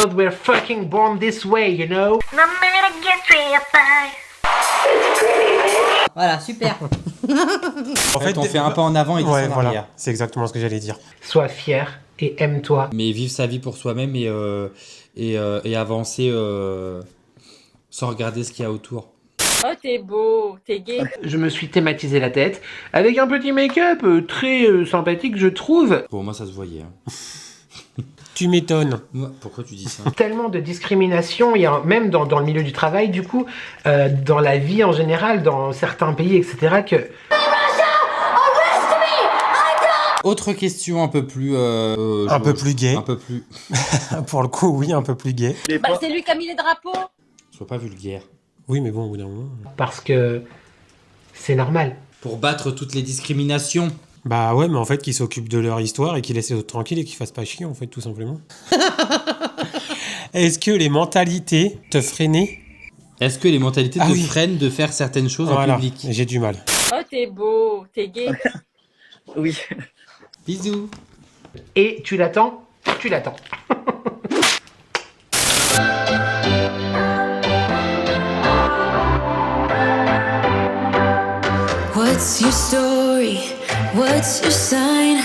because we're fucking born this way, you know. Voilà, super. En fait, on fait un pas en avant et 10 en arrière. Voilà, c'est exactement ce que j'allais dire. Sois fier et aime-toi. Mais vivre sa vie pour soi-même et avancer sans regarder ce qu'il y a autour. Oh, t'es beau, t'es gay. Je me suis thématisé la tête avec un petit make-up très sympathique, je trouve. Pour moi, ça se voyait. Hein. Tu m'étonnes. Pourquoi tu dis ça? Tellement de discrimination, il y a même dans le milieu du travail, du coup, dans la vie en général, dans certains pays, etc. que... Autre question un peu plus... un peu plus gay. Un peu plus... Pour le coup, oui, un peu plus gay. Bah, c'est lui qui a mis les drapeaux. Sois pas vulgaire. Oui, mais bon, au bout d'un moment... Parce que c'est normal. Pour battre toutes les discriminations. Bah ouais, mais en fait, qu'ils s'occupent de leur histoire et qu'ils laissent les autres tranquilles et qu'ils fassent pas chier, en fait, tout simplement. Est-ce que les mentalités te freinaient? Est-ce que les mentalités te freinent de faire certaines choses en public? J'ai du mal. Oh, t'es beau, t'es gay. Oui. Bisous. Et tu l'attends? Tu l'attends. What's your story? What's your sign?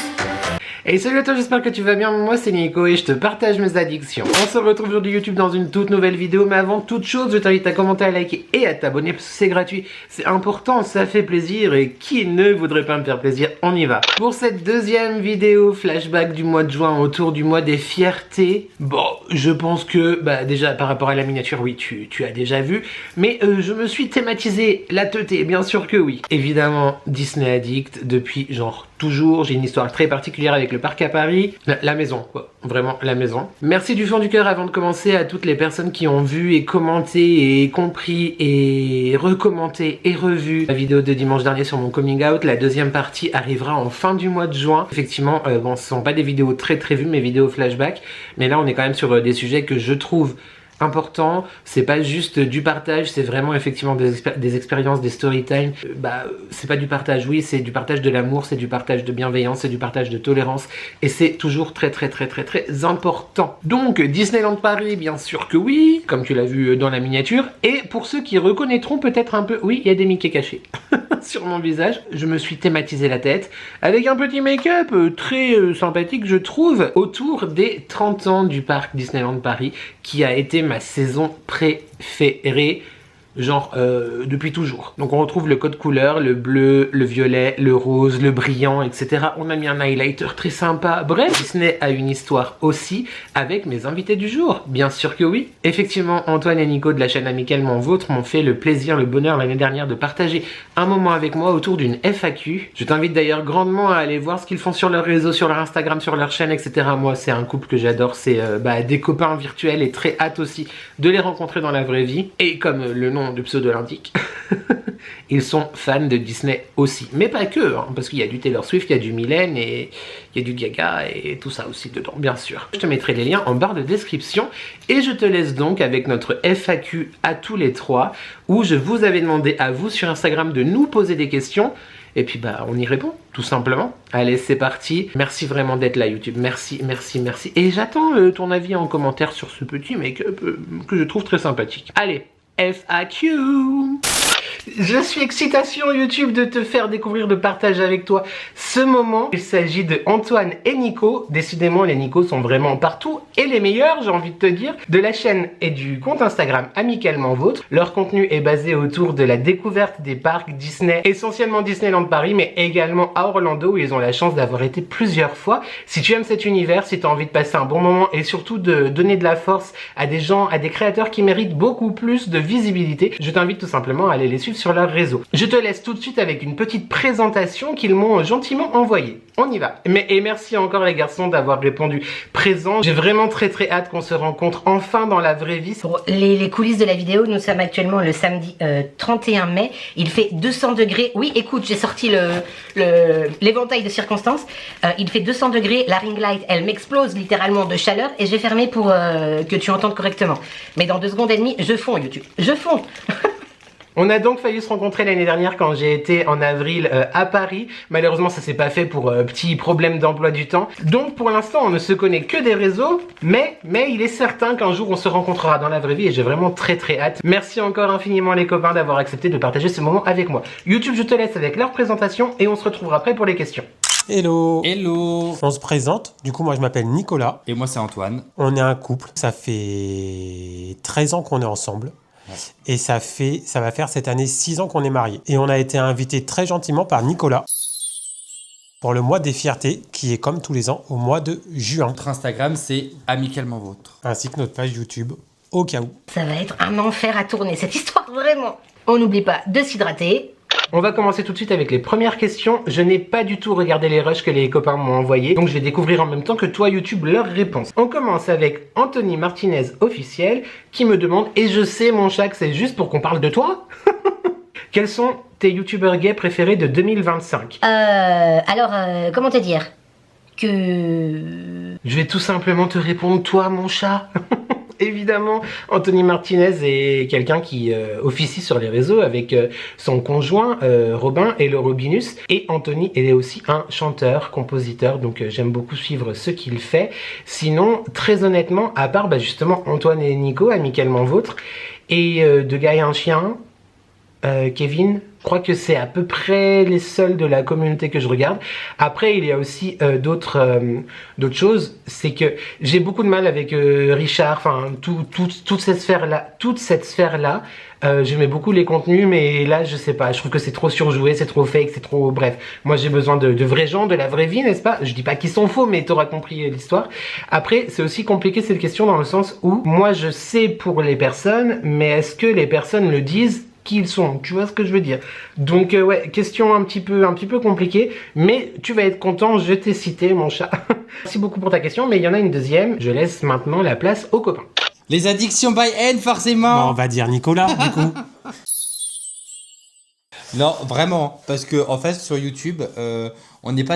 Et salut à toi, j'espère que tu vas bien, moi c'est Nico et je te partage mes addictions. On se retrouve aujourd'hui YouTube dans une toute nouvelle vidéo, mais avant toute chose, je t'invite à commenter, à liker et à t'abonner parce que c'est gratuit, c'est important, ça fait plaisir et qui ne voudrait pas me faire plaisir, on y va. Pour cette deuxième vidéo flashback du mois de juin autour du mois des fiertés, bon, je pense que, bah déjà par rapport à la miniature, oui, tu as déjà vu, mais je me suis thématisé la teuté, bien sûr que oui. Évidemment, Disney Addict depuis genre toujours, j'ai une histoire très particulière avec le parc à Paris, la maison quoi, vraiment la maison. Merci du fond du cœur avant de commencer à toutes les personnes qui ont vu et commenté et compris et recommandé et revu la vidéo de dimanche dernier sur mon coming out. La deuxième partie arrivera en fin du mois de juin. Effectivement, bon, ce sont pas des vidéos très vues, mes vidéos flashback, mais là on est quand même sur des sujets que je trouve important, c'est pas juste du partage, c'est vraiment effectivement des expériences, des story time. C'est pas du partage, oui, c'est du partage de l'amour, c'est du partage de bienveillance, c'est du partage de tolérance, et c'est toujours très important. Donc Disneyland Paris, bien sûr que oui, comme tu l'as vu dans la miniature, et pour ceux qui reconnaîtront peut-être un peu, oui, il y a des Mickey cachés sur mon visage. Je me suis thématisé la tête avec un petit make-up très sympathique, je trouve, autour des 30 ans du parc Disneyland Paris, qui a été ma saison préférée, genre depuis toujours. Donc on retrouve le code couleur, le bleu, le violet, le rose, le brillant, etc. On a mis un highlighter très sympa. Bref, Disney a une histoire aussi avec mes invités du jour. Bien sûr que oui. Effectivement, Antoine et Nico de la chaîne Amicalement Vôtre m'ont fait le plaisir, le bonheur l'année dernière de partager un moment avec moi autour d'une FAQ. Je t'invite d'ailleurs grandement à aller voir ce qu'ils font sur leurs réseaux, sur leur Instagram, sur leur chaîne, etc. Moi, c'est un couple que j'adore. C'est des copains virtuels et très hâte aussi de les rencontrer dans la vraie vie. Et comme le nom de pseudo l'indique, ils sont fans de Disney aussi, mais pas que, hein, parce qu'il y a du Taylor Swift, il y a du Mylène et il y a du Gaga et tout ça aussi dedans, bien sûr. Je te mettrai les liens en barre de description et je te laisse donc avec notre FAQ à tous les trois, où je vous avais demandé à vous sur Instagram de nous poser des questions. Et puis bah on y répond, tout simplement. Allez, c'est parti. Merci vraiment d'être là YouTube, merci. Et j'attends ton avis en commentaire sur ce petit make-up que je trouve très sympathique. Allez, FAQ. Je suis excitation YouTube de te faire découvrir, de partager avec toi ce moment. Il s'agit de Antoine et Nico. Décidément, les Nico sont vraiment partout et les meilleurs, j'ai envie de te dire, de la chaîne et du compte Instagram Amicalement Vôtre. Leur contenu est basé autour de la découverte des parcs Disney, essentiellement Disneyland Paris, mais également à Orlando où ils ont la chance d'avoir été plusieurs fois. Si tu aimes cet univers, si tu as envie de passer un bon moment et surtout de donner de la force à des gens, à des créateurs qui méritent beaucoup plus de visibilité, je t'invite tout simplement à aller les suivre sur leur réseau. Je te laisse tout de suite avec une petite présentation qu'ils m'ont gentiment envoyée. On y va. Et merci encore les garçons d'avoir répondu présent. J'ai vraiment très hâte qu'on se rencontre enfin dans la vraie vie. Pour les coulisses de la vidéo, nous sommes actuellement le samedi 31 mai. Il fait 200 degrés. Oui, écoute, j'ai sorti l'éventail de circonstances. Il fait 200 degrés. La ring light, elle m'explose littéralement de chaleur et j'ai fermé pour que tu entendes correctement. Mais dans 2 secondes et demie, je fonds YouTube. Je fonds. On a donc failli se rencontrer l'année dernière quand j'ai été en avril à Paris. Malheureusement, ça s'est pas fait pour petits problèmes d'emploi du temps. Donc pour l'instant, on ne se connaît que des réseaux, mais il est certain qu'un jour on se rencontrera dans la vraie vie et j'ai vraiment très hâte. Merci encore infiniment les copains d'avoir accepté de partager ce moment avec moi. YouTube, je te laisse avec leur présentation et on se retrouvera après pour les questions. Hello. Hello. On se présente. Du coup, moi, je m'appelle Nicolas. Et moi, c'est Antoine. On est un couple. Ça fait 13 ans qu'on est ensemble. Ouais. Et ça va faire cette année 6 ans qu'on est mariés. Et on a été invité très gentiment par Nicolas pour le mois des fiertés, qui est comme tous les ans au mois de juin. Notre Instagram, c'est amicalement vôtre. Ainsi que notre page YouTube, au cas où. Ça va être un enfer à tourner, cette histoire, vraiment. On n'oublie pas de s'hydrater. On va commencer tout de suite avec les premières questions. Je n'ai pas du tout regardé les rushs que les copains m'ont envoyés, donc je vais découvrir en même temps que toi YouTube leurs réponses. On commence avec Anthony Martinez officiel qui me demande, et je sais mon chat que c'est juste pour qu'on parle de toi. Quels sont tes youtubeurs gays préférés de 2025? Comment te dire que... Je vais tout simplement te répondre toi mon chat. Évidemment, Anthony Martinez est quelqu'un qui officie sur les réseaux avec son conjoint Robin et le Robinus. Et Anthony est aussi un chanteur, compositeur, donc j'aime beaucoup suivre ce qu'il fait. Sinon, très honnêtement, à part justement Antoine et Nico, amicalement vôtres, et De Gars et un chien, Kevin, je crois que c'est à peu près les seuls de la communauté que je regarde. Après, il y a aussi d'autres choses. C'est que j'ai beaucoup de mal avec Richard, enfin toute cette sphère-là. J'aimais beaucoup les contenus, mais là, je sais pas. Je trouve que c'est trop surjoué, c'est trop fake, c'est trop... Bref, moi j'ai besoin de vrais gens, de la vraie vie, n'est-ce pas? Je dis pas qu'ils sont faux, mais t'auras compris l'histoire. Après, c'est aussi compliqué cette question dans le sens où moi je sais pour les personnes, mais est-ce que les personnes le disent qui ils sont, tu vois ce que je veux dire? Donc ouais, question un petit peu compliquée, mais tu vas être content, je t'ai cité mon chat. Merci beaucoup pour ta question, mais il y en a une deuxième, je laisse maintenant la place aux copains. Les addictions by N, Bon, forcément. on va dire Nicolas, du coup. Non, vraiment, parce que en fait sur YouTube, on regarde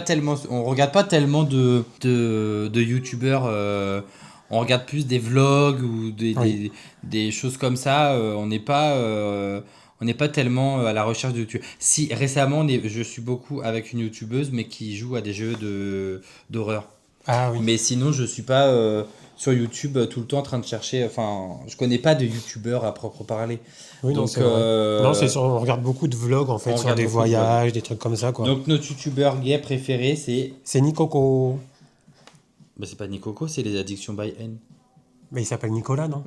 pas tellement de youtubeurs. On regarde plus des vlogs ou Oui. des choses comme ça. On n'est pas tellement à la recherche de YouTube. Si récemment, je suis beaucoup avec une youtubeuse, mais qui joue à des jeux d'horreur. Ah oui. Mais sinon, je suis pas sur YouTube tout le temps en train de chercher. Enfin, je connais pas de youtubeurs à proprement parler. Oui, non, Donc, c'est vrai. Non, on regarde beaucoup de vlogs en fait, on sur regarde des beaucoup de voyages, des trucs comme ça, quoi. Donc notre youtubeur gay préféré, C'est Nicoco. bah, c'est pas Nicoco, c'est les addictions by N. Mais il s'appelle Nicolas, non?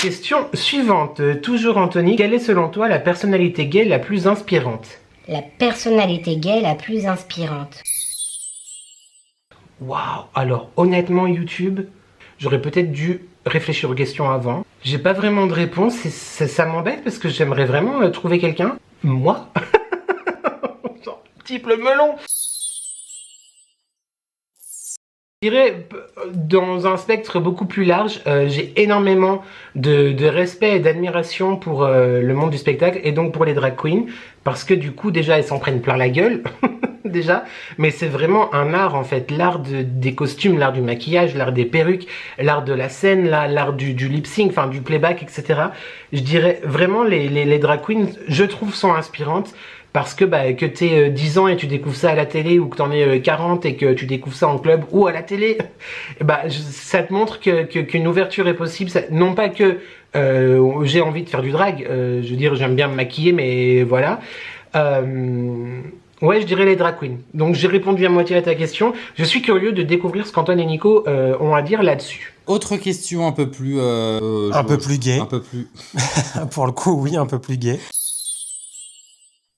Question suivante, toujours Anthony, quelle est selon toi la personnalité gay la plus inspirante? La personnalité gay la plus inspirante. Waouh, alors honnêtement YouTube, j'aurais peut-être dû réfléchir aux questions avant. J'ai pas vraiment de réponse et ça m'embête parce que j'aimerais vraiment trouver quelqu'un. Moi Genre, type le melon. Je dirais, dans un spectre beaucoup plus large, j'ai énormément de respect et d'admiration pour le monde du spectacle et donc pour les drag queens, parce que du coup déjà elles s'en prennent plein la gueule, déjà, mais c'est vraiment un art en fait, l'art des costumes, l'art du maquillage, l'art des perruques, l'art de la scène, l'art du lip-sync, enfin du playback, etc. Je dirais vraiment les drag queens, je trouve, sont inspirantes. Parce que que t'aies 10 ans et tu découvres ça à la télé, ou que t'en aies 40 et que tu découvres ça en club ou à la télé, ça te montre qu'une ouverture est possible. Non pas que j'ai envie de faire du drag, je veux dire j'aime bien me maquiller, mais voilà. Ouais, je dirais les drag queens. Donc j'ai répondu à moitié à ta question. Je suis curieux de découvrir ce qu'Antoine et Nico ont à dire là-dessus. Autre question un peu plus... Un peu plus gay. Un peu plus... Pour le coup, oui, un peu plus gay.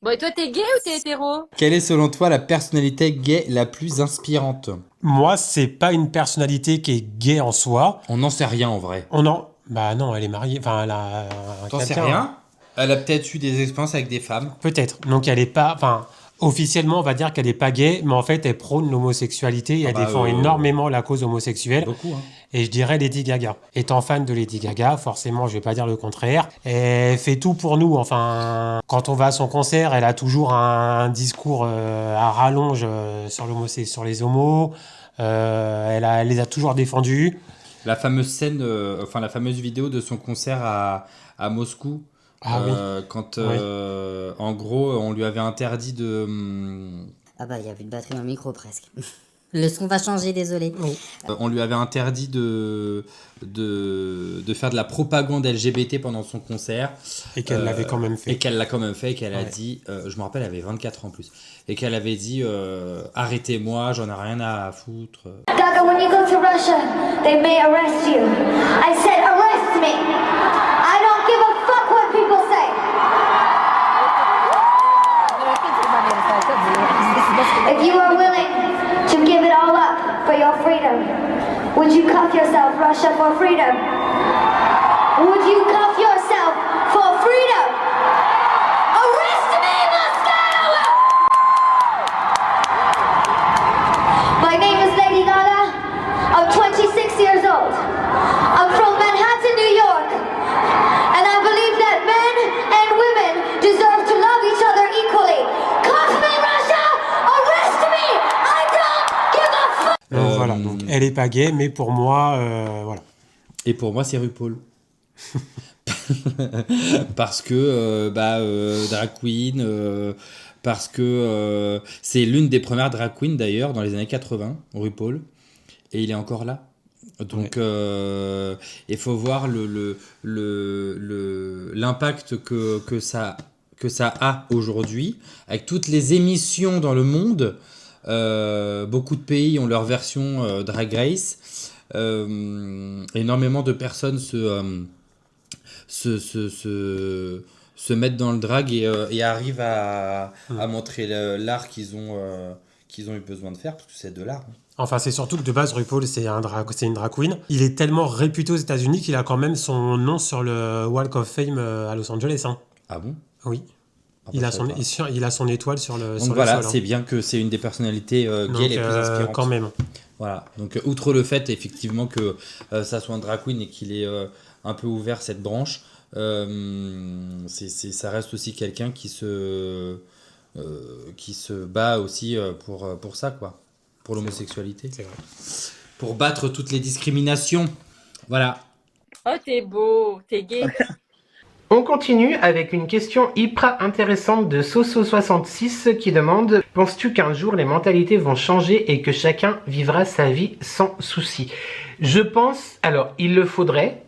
Bon, et toi, t'es gay ou t'es hétéro? Quelle est selon toi la personnalité gay la plus inspirante? Moi, c'est pas une personnalité qui est gay en soi. On n'en sait rien en vrai. Bah non, elle est mariée. Enfin, elle a T'en sais quelqu'un. rien? Elle a peut-être eu des expériences avec des femmes. Peut-être. Donc elle est pas... Enfin, officiellement, on va dire qu'elle est pas gay, mais en fait, elle prône l'homosexualité et elle défend énormément la cause homosexuelle. Beaucoup, hein. Et je dirais Lady Gaga. Étant fan de Lady Gaga, forcément, je vais pas dire le contraire. Elle fait tout pour nous. Enfin, quand on va à son concert, elle a toujours un discours à rallonge sur les homos. Elle les a toujours défendus. La fameuse scène, la fameuse vidéo de son concert à Moscou. Ah oui. Quand, Oui. en gros, on lui avait interdit de... Ah bah, il y a plus de batterie dans le micro presque. Le son va changer, désolé. on lui avait interdit de faire de la propagande LGBT pendant son concert. Et qu'elle l'avait quand même fait. Et qu'elle l'a quand même fait, et qu'elle a Ouais. dit, je me rappelle, elle avait 24 ans en plus, et qu'elle avait dit, arrêtez-moi, j'en ai rien à foutre. Gaga, when you go to Russia, they may arrest you. I said arrest me. I don't give a fuck what people say. If you are willing to give it all up for your freedom, would you cuff yourself, Russia, for freedom? Would you cuff yourself for freedom? Arrest me, Moscow! My name is Lady Gaga. I'm 26 years old. I'm from Manhattan, New York. And I believe that men and women deserve to love each other equally. Cuff me, Russia! Arrest me! I don't give a fuck! Donc voilà, donc elle est pas gay, mais pour moi, voilà. Et pour moi, c'est RuPaul. Parce que drag queen, parce que c'est l'une des premières drag queens d'ailleurs dans les années 80, RuPaul, et il est encore là. Donc il faut voir l'impact que ça a aujourd'hui avec toutes les émissions dans le monde. Beaucoup de pays ont leur version Drag Race. Énormément de personnes se mettent dans le drag et arrivent à montrer l'art qu'ils ont eu besoin de faire, parce que c'est de l'art. Enfin, c'est surtout que de base, RuPaul, c'est une drag queen. Il est tellement réputé aux États-Unis qu'il a quand même son nom sur le Walk of Fame à Los Angeles. Hein. Ah bon? Oui. Ah bah, Il a, je savais pas. il a son étoile sur le Donc sur voilà, le sol. c'est bien que c'est une des personnalités Donc, gays les plus inspirantes. quand même. Voilà, donc outre le fait effectivement que ça soit un drag queen et qu'il ait un peu ouvert cette branche, ça reste aussi quelqu'un qui se bat aussi pour ça, quoi, pour l'homosexualité, C'est vrai. pour battre toutes les discriminations. Voilà. Oh, t'es beau, t'es gay. On continue avec une question hyper intéressante de Soso66 qui demande: penses-tu qu'un jour les mentalités vont changer et que chacun vivra sa vie sans souci? Je pense, alors il le faudrait,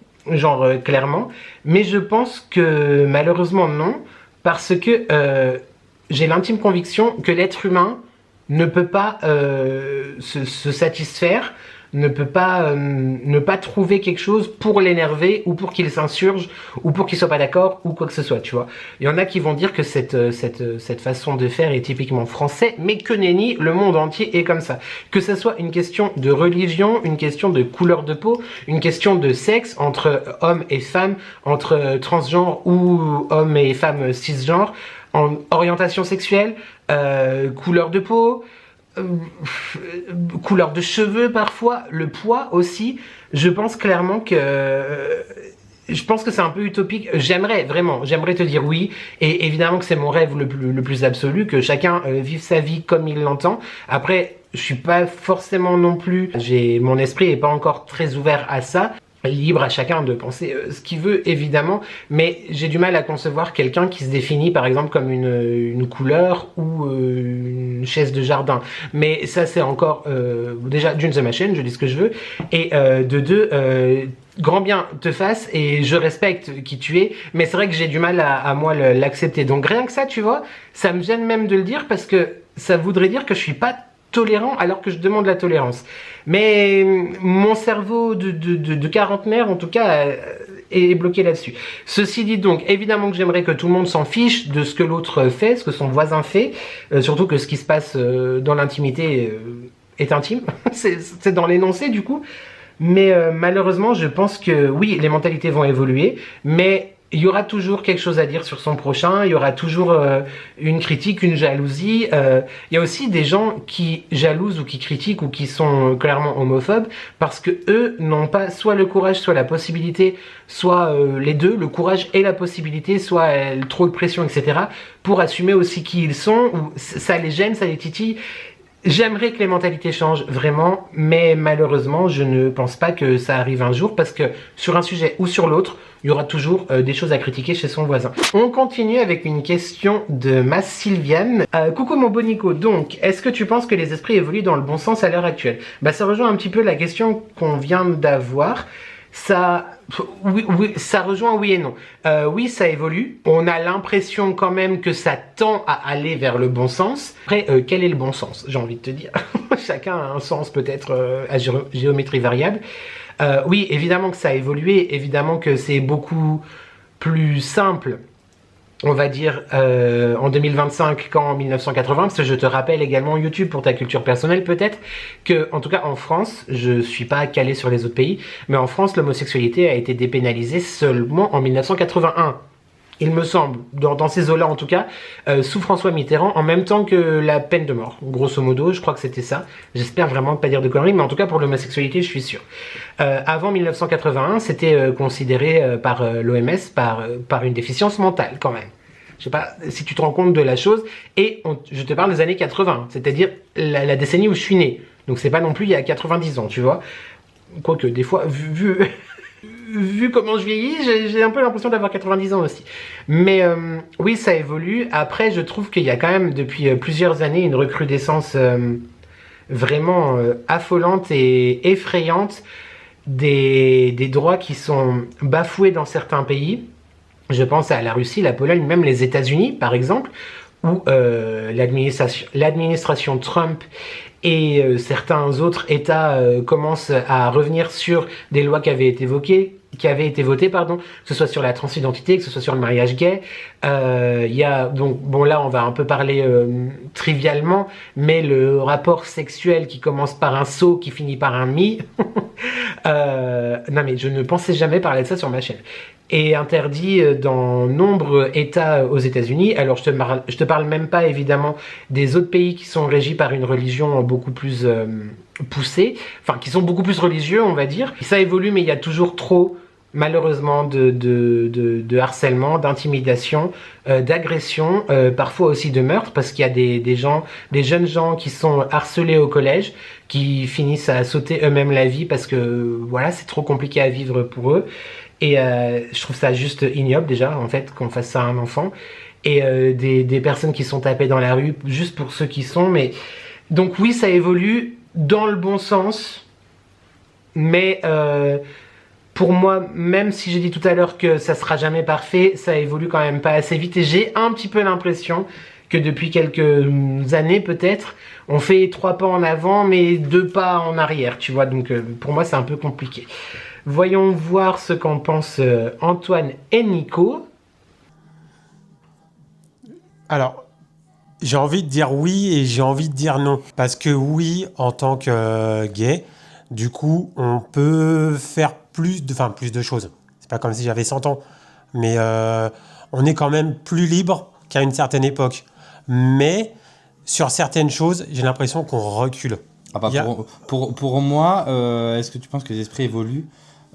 clairement, mais je pense que malheureusement non, parce que j'ai l'intime conviction que l'être humain ne peut pas se satisfaire, ne peut pas ne pas trouver quelque chose pour l'énerver ou pour qu'il s'insurge ou pour qu'il soit pas d'accord ou quoi que ce soit, tu vois. Il y en a qui vont dire que cette façon de faire est typiquement français, mais que nenni, le monde entier est comme ça. Que ce soit une question de religion, une question de couleur de peau, une question de sexe entre hommes et femmes, entre transgenres ou hommes et femmes cisgenres, en orientation sexuelle, couleur de peau, couleur de cheveux parfois, le poids aussi. Je pense clairement que c'est un peu utopique. J'aimerais te dire oui, et évidemment que c'est mon rêve le plus absolu, que chacun vive sa vie comme il l'entend. Après, je suis pas forcément non plus, mon esprit est pas encore très ouvert à ça. Libre à chacun de penser ce qu'il veut, évidemment, mais j'ai du mal à concevoir quelqu'un qui se définit par exemple comme une couleur ou une chaise de jardin. Mais ça, c'est encore déjà d'une, c'est ma chaîne, je dis ce que je veux, et de deux, grand bien te fasse, et je respecte qui tu es, mais c'est vrai que j'ai du mal à moi l'accepter. Donc rien que ça, tu vois, ça me gêne même de le dire, parce que ça voudrait dire que je suis pas tolérant alors que je demande la tolérance. Mais mon cerveau de quarantenaire, en tout cas, est bloqué là-dessus. Ceci dit donc, évidemment que j'aimerais que tout le monde s'en fiche de ce que l'autre fait, ce que son voisin fait, surtout que ce qui se passe dans l'intimité est intime, c'est dans l'énoncé du coup. Mais malheureusement, je pense que oui, les mentalités vont évoluer, mais il y aura toujours quelque chose à dire sur son prochain, il y aura toujours une critique, une jalousie. Il y a aussi des gens qui jalousent ou qui critiquent ou qui sont clairement homophobes parce que eux n'ont pas soit le courage, soit la possibilité, soit les deux, le courage et la possibilité, soit trop de pression, etc., pour assumer aussi qui ils sont, ou ça les gêne, ça les titille. J'aimerais que les mentalités changent vraiment, mais malheureusement, je ne pense pas que ça arrive un jour parce que sur un sujet ou sur l'autre, il y aura toujours des choses à critiquer chez son voisin. On continue avec une question de ma Sylviane. Coucou mon bon Nico, donc, est-ce que tu penses que les esprits évoluent dans le bon sens à l'heure actuelle? Bah ça rejoint un petit peu la question qu'on vient d'avoir. Oui, ça rejoint oui et non. Oui, ça évolue. On a l'impression quand même que ça tend à aller vers le bon sens. Après, quel est le bon sens? J'ai envie de te dire. Chacun a un sens peut-être à géométrie variable. Oui, évidemment que ça a évolué. Évidemment que c'est beaucoup plus simple, on va dire, en 2025 qu'en 1980, parce que je te rappelle également YouTube pour ta culture personnelle peut-être, que en tout cas en France, je suis pas calé sur les autres pays, mais en France l'homosexualité a été dépénalisée seulement en 1981. Il me semble, dans ces eaux-là en tout cas, sous François Mitterrand, en même temps que la peine de mort. Grosso modo, je crois que c'était ça. J'espère vraiment pas dire de conneries, mais en tout cas pour l'homosexualité, je suis sûr. Avant 1981, c'était considéré par l'OMS par une déficience mentale quand même. Je sais pas si tu te rends compte de la chose. Et je te parle des années 80, c'est-à-dire la décennie où je suis né. Donc c'est pas non plus il y a 90 ans, tu vois. Quoique des fois, vu comment je vieillis, j'ai un peu l'impression d'avoir 90 ans aussi. Mais oui, ça évolue. Après, je trouve qu'il y a quand même, depuis plusieurs années, une recrudescence vraiment affolante et effrayante des droits qui sont bafoués dans certains pays. Je pense à la Russie, la Pologne, même les États-Unis, par exemple, où l'administration Trump et certains autres États commencent à revenir sur des lois qui avaient été votées, que ce soit sur la transidentité, que ce soit sur le mariage gay. Il y a donc, bon là on va un peu parler trivialement, mais le rapport sexuel qui commence par un so, qui finit par un mi. Non mais je ne pensais jamais parler de ça sur ma chaîne. Est interdit dans nombreux États aux États-Unis. Alors je te parle même pas évidemment des autres pays qui sont régis par une religion beaucoup plus poussée, enfin qui sont beaucoup plus religieux on va dire. Ça évolue mais il y a toujours trop malheureusement de harcèlement, d'intimidation, d'agression, parfois aussi de meurtre parce qu'il y a des jeunes gens qui sont harcelés au collège, qui finissent à sauter eux-mêmes la vie parce que voilà c'est trop compliqué à vivre pour eux. Et je trouve ça juste ignoble déjà en fait qu'on fasse ça à un enfant. Et des personnes qui sont tapées dans la rue juste pour ceux qui sont. Mais donc oui ça évolue dans le bon sens. Mais pour moi, même si j'ai dit tout à l'heure que ça sera jamais parfait, ça évolue quand même pas assez vite. Et j'ai un petit peu l'impression que depuis quelques années peut-être, on fait 3 pas en avant mais 2 pas en arrière. Tu vois, donc pour moi c'est un peu compliqué. Voyons voir ce qu'en pensent Antoine et Nico. Alors, j'ai envie de dire oui et j'ai envie de dire non. Parce que oui, en tant que gay, du coup, on peut faire plus de choses. C'est pas comme si j'avais 100 ans. Mais on est quand même plus libre qu'à une certaine époque. Mais sur certaines choses, j'ai l'impression qu'on recule. Ah bah pour moi, est-ce que tu penses que les esprits évoluent?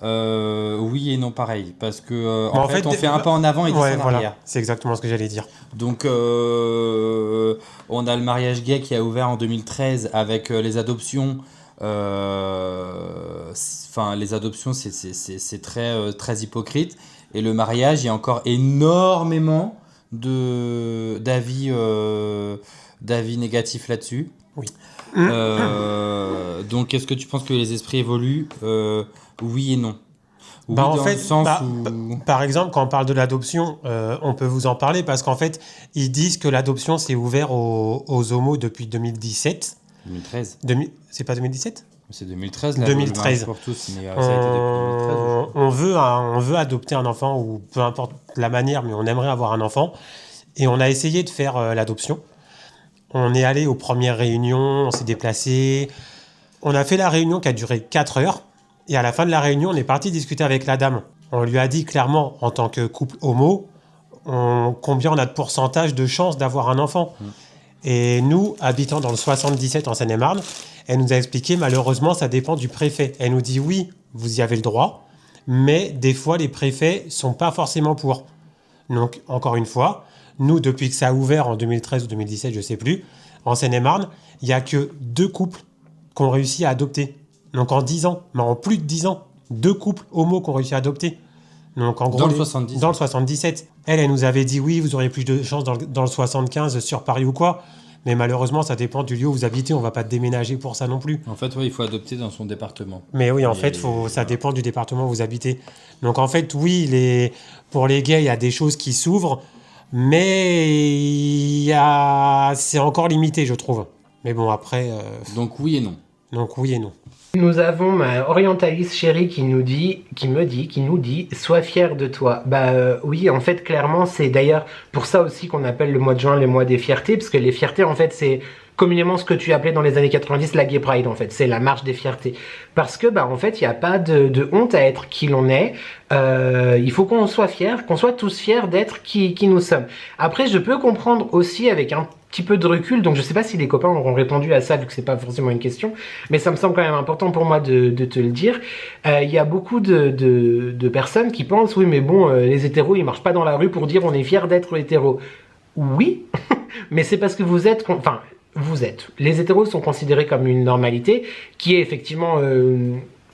Oui et non pareil, parce que en fait on fait un pas en avant et 10 en arrière. Voilà, c'est exactement ce que j'allais dire. Donc on a le mariage gay qui a ouvert en 2013 avec les adoptions. Enfin les adoptions c'est très hypocrite, et le mariage il y a encore énormément d'avis négatifs là-dessus. Oui. Donc est-ce que tu penses que les esprits évoluent? Oui et non. Oui, en dans fait, le sens par exemple, quand on parle de l'adoption, on peut vous en parler parce qu'en fait, ils disent que l'adoption s'est ouvert aux homos depuis 2017. 2013. C'est pas 2017 ? C'est 2013. Là, 2013. Pour tous, mais ça a été depuis 2013. On veut adopter un enfant, ou peu importe la manière, mais on aimerait avoir un enfant. Et on a essayé de faire l'adoption. On est allé aux premières réunions, on s'est déplacé. On a fait la réunion qui a duré 4 heures. Et à la fin de la réunion, on est parti discuter avec la dame. On lui a dit clairement, en tant que couple homo, combien on a de pourcentage de chances d'avoir un enfant. Et nous, habitant dans le 77 en Seine-et-Marne, elle nous a expliqué, malheureusement, ça dépend du préfet. Elle nous dit, oui, vous y avez le droit, mais des fois, les préfets ne sont pas forcément pour. Donc, encore une fois, nous, depuis que ça a ouvert en 2013 ou 2017, je ne sais plus, en Seine-et-Marne, il n'y a que 2 couples qui ont réussi à adopter. Donc en 10 ans, mais en plus de 10 ans, 2 couples homo qui ont réussi à adopter. Donc en gros, Dans le 77. Dans le 77. Elle nous avait dit oui, vous auriez plus de chance dans le 75 sur Paris ou quoi. Mais malheureusement, ça dépend du lieu où vous habitez. On va pas déménager pour ça non plus. En fait, ouais, il faut adopter dans son département. Mais oui, en fait, ça dépend du département où vous habitez. Donc en fait, oui, pour les gays, il y a des choses qui s'ouvrent, mais c'est encore limité, je trouve. Mais bon, après... Donc oui et non. Donc oui et non. Nous avons ma orientaliste chérie qui nous dit, sois fier de toi. Oui, en fait, clairement, c'est d'ailleurs pour ça aussi qu'on appelle le mois de juin le mois des fiertés, parce que les fiertés, en fait, c'est communément ce que tu appelais dans les années 90 la Gay Pride, en fait. C'est la marche des fiertés. Parce que, en fait, il n'y a pas de honte à être qui l'on est. Il faut qu'on soit fiers, qu'on soit tous fiers d'être qui nous sommes. Après, je peux comprendre aussi avec un petit peu de recul, donc je sais pas si les copains auront répondu à ça vu que c'est pas forcément une question, mais ça me semble quand même important pour moi de te le dire. Il y a beaucoup de personnes qui pensent oui mais bon les hétéros ils marchent pas dans la rue pour dire on est fier d'être hétéro. Oui, mais c'est parce que vous êtes, les hétéros sont considérés comme une normalité qui est effectivement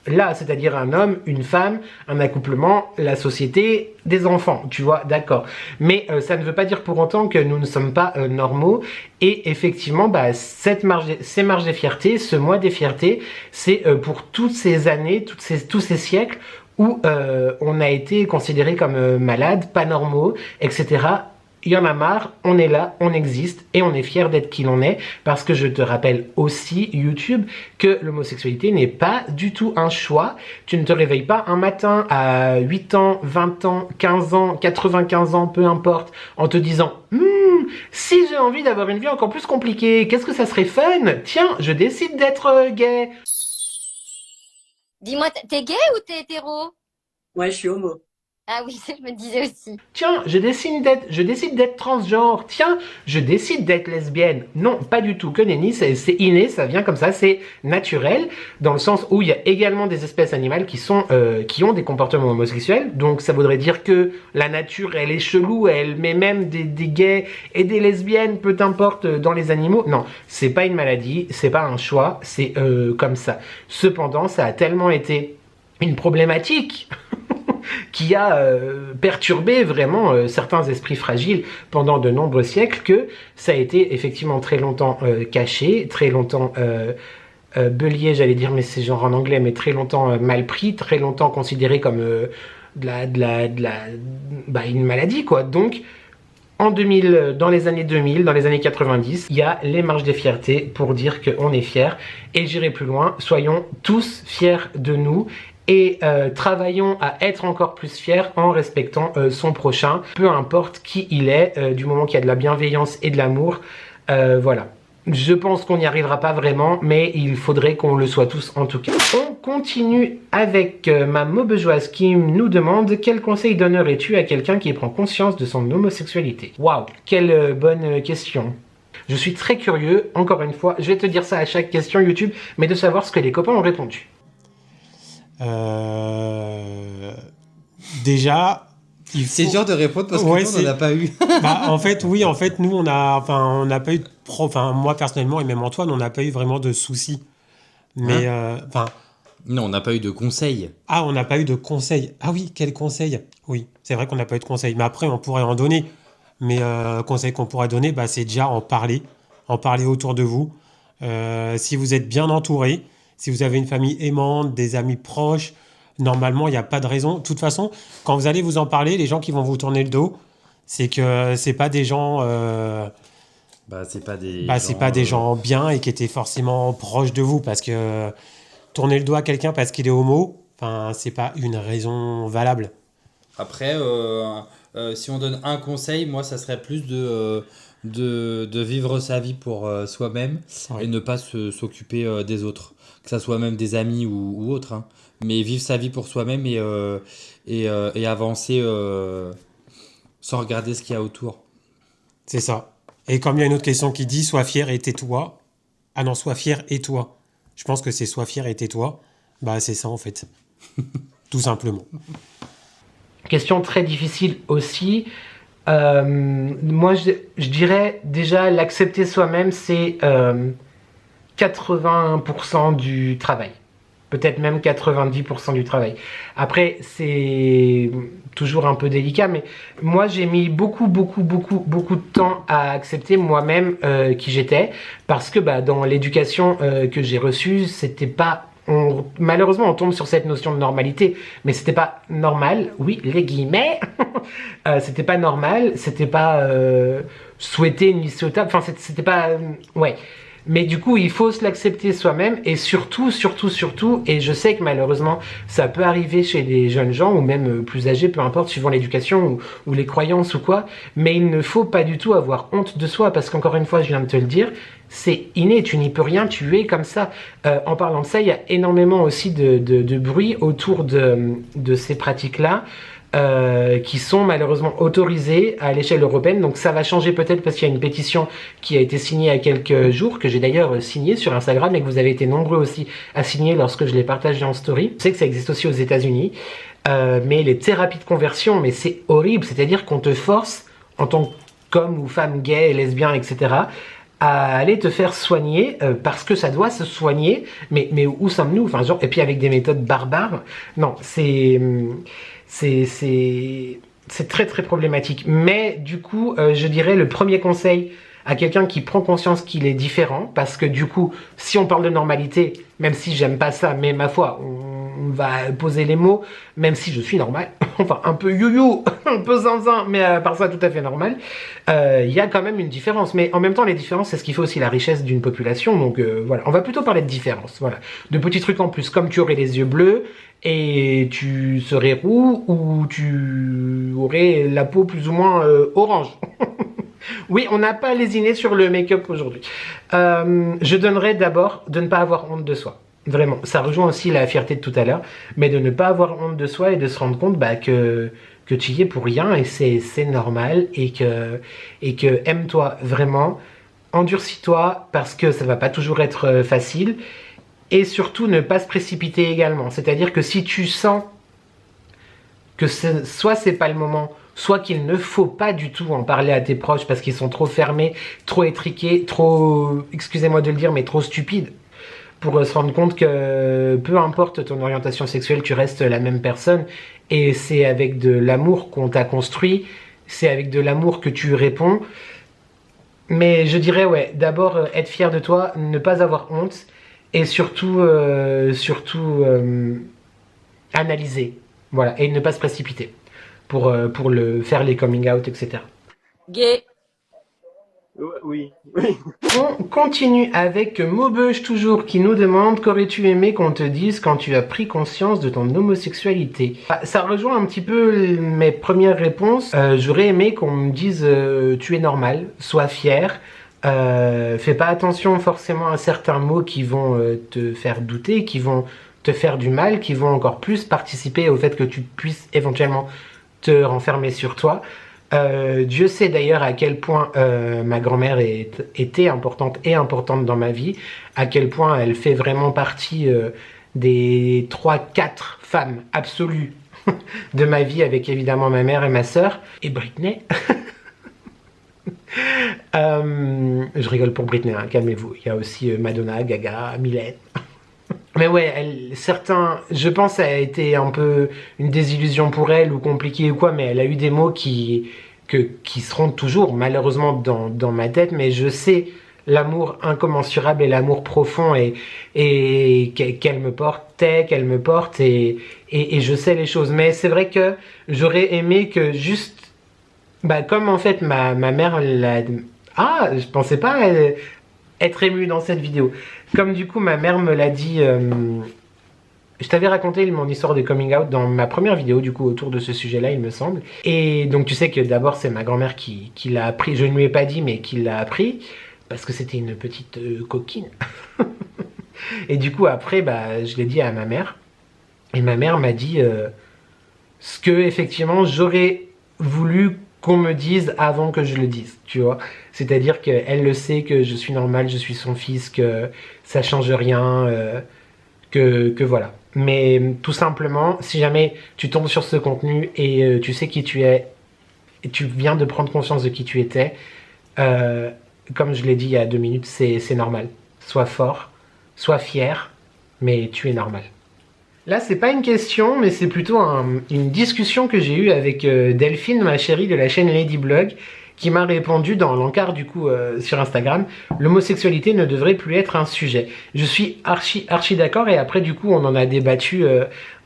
là, c'est-à-dire un homme, une femme, un accouplement, la société, des enfants, tu vois, d'accord. Mais ça ne veut pas dire pour autant que nous ne sommes pas normaux. Et effectivement, ces marches des fiertés, ce mois des fiertés, c'est pour toutes ces années, tous ces siècles où on a été considérés comme malades, pas normaux, etc. Il y en a marre, on est là, on existe et on est fier d'être qui l'on est parce que je te rappelle aussi, YouTube, que l'homosexualité n'est pas du tout un choix. Tu ne te réveilles pas un matin à 8 ans, 20 ans, 15 ans, 95 ans, peu importe, en te disant si j'ai envie d'avoir une vie encore plus compliquée, qu'est-ce que ça serait fun? Tiens, je décide d'être gay. Dis-moi, t'es gay ou t'es hétéro? Ouais, je suis homo. Ah oui, ça je me disais aussi. Tiens, je décide d'être transgenre. Tiens, je décide d'être lesbienne. Non, pas du tout. Que nenni, c'est inné, ça vient comme ça, c'est naturel, dans le sens où il y a également des espèces animales qui ont des comportements homosexuels. Donc ça voudrait dire que la nature, elle est chelou, elle met même des gays et des lesbiennes, peu importe, dans les animaux. Non, c'est pas une maladie, c'est pas un choix, c'est comme ça. Cependant, ça a tellement été une problématique qui a perturbé vraiment certains esprits fragiles pendant de nombreux siècles, que ça a été effectivement très longtemps caché, très longtemps belié, j'allais dire, mais c'est genre en anglais, mais très longtemps mal pris, très longtemps considéré comme une maladie, quoi. Donc, en 2000, dans les années 2000, dans les années 90, il y a les marches des fiertés pour dire qu'on est fiers. Et j'irai plus loin, soyons tous fiers de nous. Et travaillons à être encore plus fiers en respectant son prochain, peu importe qui il est, du moment qu'il y a de la bienveillance et de l'amour. Voilà. Je pense qu'on n'y arrivera pas vraiment, mais il faudrait qu'on le soit tous en tout cas. On continue avec ma maubejoise qui nous demande: quel conseil donnerais-tu à quelqu'un qui prend conscience de son homosexualité? Waouh, quelle bonne question. Je suis très curieux, encore une fois, je vais te dire ça à chaque question YouTube, mais de savoir ce que les copains ont répondu. Déjà, c'est dur de répondre parce que nous, on n'en a pas eu. En fait, nous, on n'a pas eu de moi personnellement et même Antoine, on n'a pas eu vraiment de soucis. Mais, non, on n'a pas eu de conseils. Ah, on n'a pas eu de conseils. Ah oui, quel conseil? Oui, c'est vrai qu'on n'a pas eu de conseils. Mais après, on pourrait en donner. Mais conseil qu'on pourrait donner, c'est déjà en parler autour de vous. Si vous êtes bien entouré, si vous avez une famille aimante, des amis proches, normalement, il n'y a pas de raison. De toute façon, quand vous allez vous en parler, les gens qui vont vous tourner le dos, c'est que c'est pas des gens... c'est pas des gens bien et qui étaient forcément proches de vous. Parce que tourner le dos à quelqu'un parce qu'il est homo, c'est pas une raison valable. Après, si on donne un conseil, moi, ça serait plus de vivre sa vie pour soi-même, ouais, et ne pas s'occuper des autres. Que ça soit même des amis ou autres, hein. Mais vivre sa vie pour soi-même et avancer sans regarder ce qu'il y a autour. C'est ça. Et comme il y a une autre question qui dit « sois fier et tais-toi ». Ah non, sois fier et toi. Je pense que c'est « sois fier et tais-toi ». C'est ça en fait. Tout simplement. Question très difficile aussi. Moi, je dirais déjà l'accepter soi-même, c'est 80% du travail. Peut-être même 90% du travail. Après, c'est toujours un peu délicat, mais moi, j'ai mis beaucoup de temps à accepter moi-même qui j'étais, parce que dans l'éducation que j'ai reçue, c'était pas... malheureusement, on tombe sur cette notion de normalité, mais c'était pas normal, oui, les guillemets, c'était pas normal, c'était pas souhaité ni souhaitable, enfin, c'était pas... ouais. Mais du coup, il faut se l'accepter soi-même et surtout, et je sais que malheureusement, ça peut arriver chez les jeunes gens ou même plus âgés, peu importe, suivant l'éducation ou les croyances ou quoi, mais il ne faut pas du tout avoir honte de soi parce qu'encore une fois, je viens de te le dire, c'est inné, tu n'y peux rien, tu es comme ça. En parlant de ça, il y a énormément aussi de bruit autour de ces pratiques-là. Qui sont malheureusement autorisés à l'échelle européenne. Donc ça va changer peut-être parce qu'il y a une pétition qui a été signée il y a quelques jours, que j'ai d'ailleurs signée sur Instagram et que vous avez été nombreux aussi à signer lorsque je l'ai partagé en story. Je sais que ça existe aussi aux États-Unis, mais les thérapies de conversion, mais c'est horrible, c'est-à-dire qu'on te force en tant qu'homme ou femme gay, lesbien, etc., à aller te faire soigner parce que ça doit se soigner, mais où sommes-nous, enfin, genre, et puis avec des méthodes barbares. Non, c'est très problématique. Mais du coup, je dirais le premier conseil à quelqu'un qui prend conscience qu'il est différent, parce que du coup, si on parle de normalité, même si j'aime pas ça, mais ma foi, on va poser les mots, même si je suis normal, enfin un peu you-you, un peu zinzin, mais à part ça tout à fait normal, il y a quand même une différence. Mais en même temps, les différences, c'est ce qui fait aussi la richesse d'une population, donc voilà, on va plutôt parler de différence, voilà. De petits trucs en plus, comme tu aurais les yeux bleus, et tu serais roux, ou tu aurais la peau plus ou moins orange. Oui, on n'a pas lésiné sur le make-up aujourd'hui. Je donnerais d'abord de ne pas avoir honte de soi. Vraiment, ça rejoint aussi la fierté de tout à l'heure, mais de ne pas avoir honte de soi et de se rendre compte que tu y es pour rien et c'est normal et que aime-toi vraiment, endurcis-toi parce que ça va pas toujours être facile et surtout ne pas se précipiter également. C'est-à-dire que si tu sens que soit c'est pas le moment, soit qu'il ne faut pas du tout en parler à tes proches parce qu'ils sont trop fermés, trop étriqués, trop, excusez-moi de le dire, mais trop stupides, pour se rendre compte que peu importe ton orientation sexuelle, tu restes la même personne et c'est avec de l'amour qu'on t'a construit, c'est avec de l'amour que tu réponds. Mais je dirais, ouais, d'abord être fier de toi, ne pas avoir honte et surtout analyser, voilà, et ne pas se précipiter pour faire les coming out, etc. Gay. Oui. On continue avec Maubeuge toujours qui nous demande: qu'aurais-tu aimé qu'on te dise quand tu as pris conscience de ton homosexualité? Ça rejoint un petit peu mes premières réponses. J'aurais aimé qu'on me dise tu es normal, sois fier, fais pas attention forcément à certains mots qui vont te faire douter, qui vont te faire du mal, qui vont encore plus participer au fait que tu puisses éventuellement te renfermer sur toi. Dieu sait d'ailleurs à quel point ma grand-mère était importante dans ma vie, à quel point elle fait vraiment partie des 3-4 femmes absolues de ma vie, avec évidemment ma mère et ma sœur, et Britney. Je rigole pour Britney, hein, calmez-vous. Il y a aussi Madonna, Gaga, Mylène. Mais ouais, je pense que ça a été un peu une désillusion pour elle ou compliqué ou quoi, mais elle a eu des mots qui seront toujours malheureusement dans ma tête, mais je sais l'amour incommensurable et l'amour profond et qu'elle me portait, qu'elle me porte et je sais les choses. Mais c'est vrai que j'aurais aimé que juste, comme en fait ma mère l'a... Ah, je pensais pas être émue dans cette vidéo. Comme du coup ma mère me l'a dit, je t'avais raconté mon histoire de coming out dans ma première vidéo du coup autour de ce sujet-là, il me semble. Et donc tu sais que d'abord c'est ma grand-mère qui l'a appris, je ne lui ai pas dit mais qui l'a appris parce que c'était une petite coquine. Et du coup après je l'ai dit à ma mère et ma mère m'a dit ce que effectivement j'aurais voulu qu'on me dise avant que je le dise, tu vois. C'est-à-dire qu'elle le sait que je suis normal, je suis son fils, que ça change rien, que voilà. Mais tout simplement, si jamais tu tombes sur ce contenu et tu sais qui tu es, et tu viens de prendre conscience de qui tu étais, comme je l'ai dit il y a 2 minutes, c'est normal. sois fort, sois fier, mais tu es normal. Là, c'est pas une question, mais c'est plutôt une discussion que j'ai eue avec Delphine, ma chérie de la chaîne Ladyblog, qui m'a répondu dans l'encart du coup sur Instagram, l'homosexualité ne devrait plus être un sujet. Je suis archi d'accord, et après du coup on en a débattu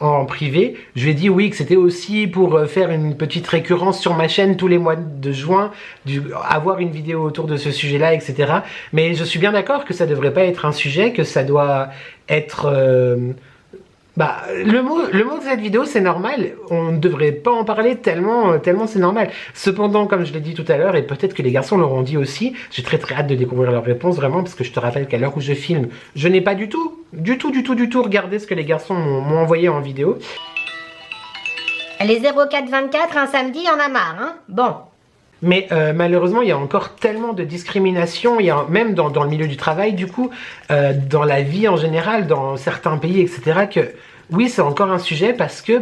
en privé. Je lui ai dit oui, que c'était aussi pour faire une petite récurrence sur ma chaîne tous les mois de juin, avoir une vidéo autour de ce sujet-là, etc. Mais je suis bien d'accord que ça devrait pas être un sujet, que ça doit être... le mot de cette vidéo, c'est normal. On ne devrait pas en parler tellement c'est normal. Cependant, comme je l'ai dit tout à l'heure, et peut-être que les garçons l'auront dit aussi, j'ai très hâte de découvrir leur réponse, vraiment, parce que je te rappelle qu'à l'heure où je filme, je n'ai pas du tout regardé ce que les garçons m'ont envoyé en vidéo. Les 0424, un samedi, on en a marre, hein. Bon. Mais malheureusement, il y a encore tellement de discrimination, même dans le milieu du travail, du coup, dans la vie en général, dans certains pays, etc., que oui, c'est encore un sujet parce que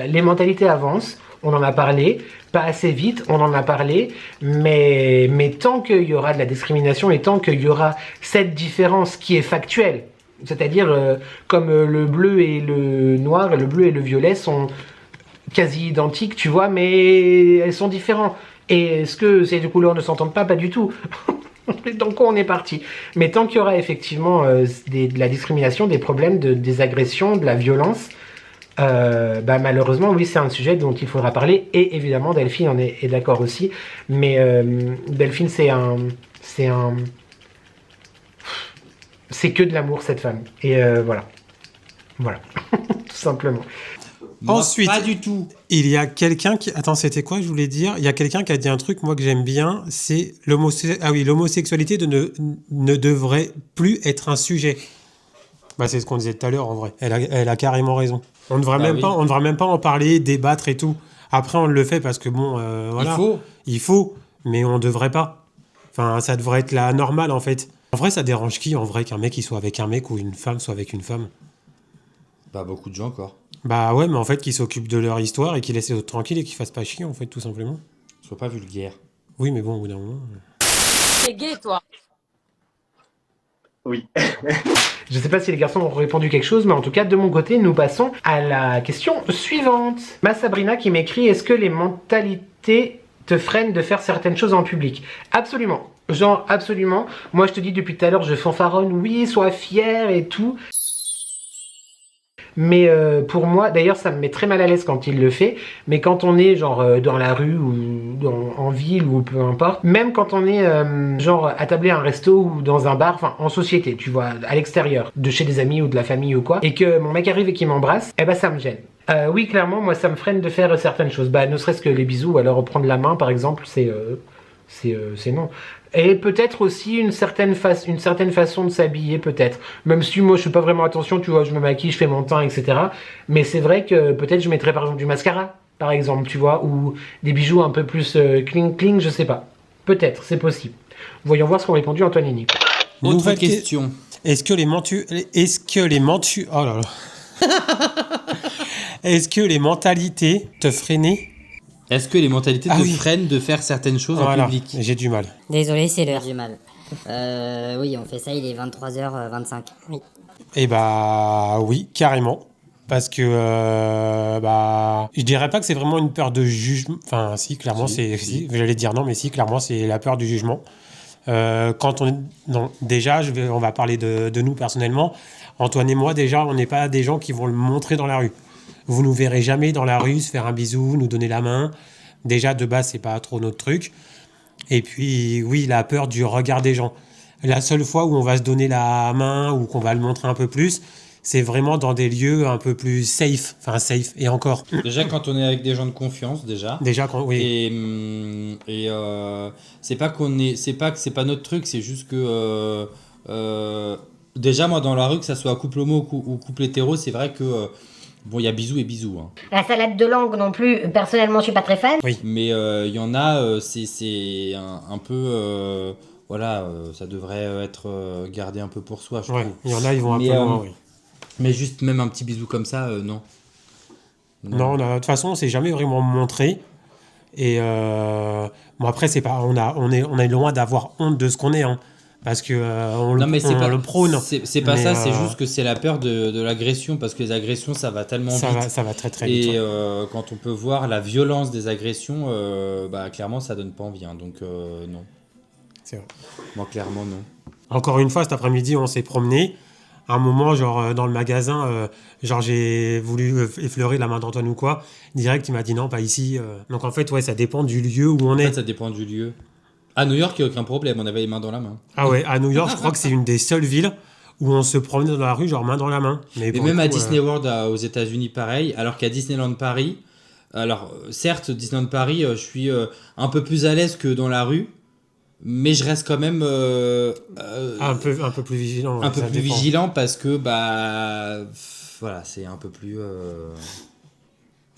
les mentalités avancent, on en a parlé, pas assez vite, on en a parlé, mais tant qu'il y aura de la discrimination et tant qu'il y aura cette différence qui est factuelle, c'est-à-dire comme le bleu et le noir, et le bleu et le violet sont quasi identiques, tu vois, mais elles sont différentes. Et est-ce que ces deux couleurs ne s'entendent pas? Pas du tout. Donc on est parti. Mais tant qu'il y aura effectivement de la discrimination, des problèmes, des agressions, de la violence, malheureusement oui, c'est un sujet dont il faudra parler. Et évidemment Delphine est d'accord aussi. Mais Delphine, c'est que de l'amour, cette femme. Et voilà. Tout simplement. Moi, Ensuite, pas du tout. il y a quelqu'un qui... Attends, c'était quoi, je voulais dire? Il y a quelqu'un qui a dit un truc, moi, que j'aime bien, c'est l'homosexualité ne devrait plus être un sujet. C'est ce qu'on disait tout à l'heure, en vrai. Elle a carrément raison. On ne devrait même pas en parler, débattre et tout. Après, on le fait parce que, voilà. Il faut, mais on ne devrait pas. Enfin, ça devrait être la normale, en fait. En vrai, ça dérange qui, en vrai, qu'un mec il soit avec un mec ou une femme soit avec une femme? Beaucoup de gens encore. Ouais, mais en fait, qu'ils s'occupent de leur histoire et qu'ils laissent les autres tranquilles et qu'ils fassent pas chier, en fait, tout simplement. Sois pas vulgaire. Oui, mais bon, au bout d'un moment... T'es gay, toi. Oui. Je sais pas si les garçons ont répondu quelque chose, mais en tout cas, de mon côté, nous passons à la question suivante. Ma Sabrina qui m'écrit: est-ce que les mentalités te freinent de faire certaines choses en public? Absolument. Genre, absolument. Moi, je te dis depuis tout à l'heure, je fanfaronne, oui, sois fier et tout. Mais pour moi, d'ailleurs ça me met très mal à l'aise quand il le fait, mais quand on est genre dans la rue ou en ville ou peu importe, même quand on est genre attablé à un resto ou dans un bar, enfin en société, tu vois, à l'extérieur, de chez des amis ou de la famille ou quoi, et que mon mec arrive et qu'il m'embrasse, ça me gêne. Oui, clairement, moi ça me freine de faire certaines choses, ne serait-ce que les bisous ou alors prendre la main par exemple, c'est non. Et peut-être aussi une certaine façon de s'habiller, peut-être. Même si moi je fais pas vraiment attention, tu vois, je me maquille, je fais mon teint, etc. Mais c'est vrai que peut-être je mettrais par exemple du mascara, par exemple, tu vois, ou des bijoux un peu plus cling, je sais pas. Peut-être, c'est possible. Voyons voir ce qu'ont répondu Antoine et Nico. Autre question. Est-ce que les oh là là. Est-ce que les mentalités te freinaient? Est-ce que les mentalités te freinent de faire certaines choses en public? J'ai du mal. Désolé, c'est l'heure. J'ai du mal. Oui, on fait ça, il est 23h25. Oui. Oui, carrément. Parce que, je dirais pas que c'est vraiment une peur de jugement. Enfin, si, clairement, si, j'allais dire non, mais si, clairement, c'est la peur du jugement. Quand on est... Non, déjà, on va parler de nous personnellement. Antoine et moi, déjà, on n'est pas des gens qui vont le montrer dans la rue. Vous nous verrez jamais dans la rue se faire un bisou, nous donner la main. Déjà, de base, c'est pas trop notre truc. Et puis, oui, la peur du regard des gens. La seule fois où on va se donner la main ou qu'on va le montrer un peu plus, c'est vraiment dans des lieux un peu plus safe. Enfin, safe, et encore. Déjà, quand on est avec des gens de confiance, déjà. Déjà, oui. Et c'est pas que c'est pas notre truc, c'est juste que... déjà, moi, dans la rue, que ça soit couple homo ou couple hétéro, c'est vrai que... il y a bisous et bisous. Hein. La salade de langue non plus, personnellement, je suis pas très fan. Oui. Mais il y en a, c'est un peu... ça devrait être gardé un peu pour soi, je trouve. Il y en a, ils vont un peu loin, oui. Mais juste même un petit bisou comme ça, non. Non, de toute façon, on s'est jamais vraiment montré. Et après, c'est pas, on est loin d'avoir honte de ce qu'on est. Hein. parce que Non, mais c'est pas le prône. C'est pas Mais, ça, c'est juste que c'est la peur de l'agression, parce que les agressions, ça va tellement vite. Ça va très très vite. Et Ouais. quand on peut voir la violence des agressions, bah, clairement, ça donne pas envie. Hein, donc, non. C'est vrai. Moi, clairement, non. Encore une fois, cet après-midi, on s'est promené. À un moment, genre dans le magasin, genre j'ai voulu effleurer la main d'Antoine ou quoi. Direct, il m'a dit non, pas ici. Donc en fait, ouais, ça dépend du lieu où on En est. fait, ça dépend du lieu. À New York, il n'y a aucun problème, on avait les mains dans la main. Ah ouais, à New York, je crois que c'est une des seules villes où on se promenait dans la rue, genre main dans la main. Mais Et pour même le à coup, Disney World aux États-Unis, pareil. Alors qu'à Disneyland Paris, alors certes, Disneyland Paris, je suis un peu plus à l'aise que dans la rue, mais je reste quand même un peu plus vigilant. un peu ça plus dépend. vigilant parce que bah voilà, c'est un peu plus.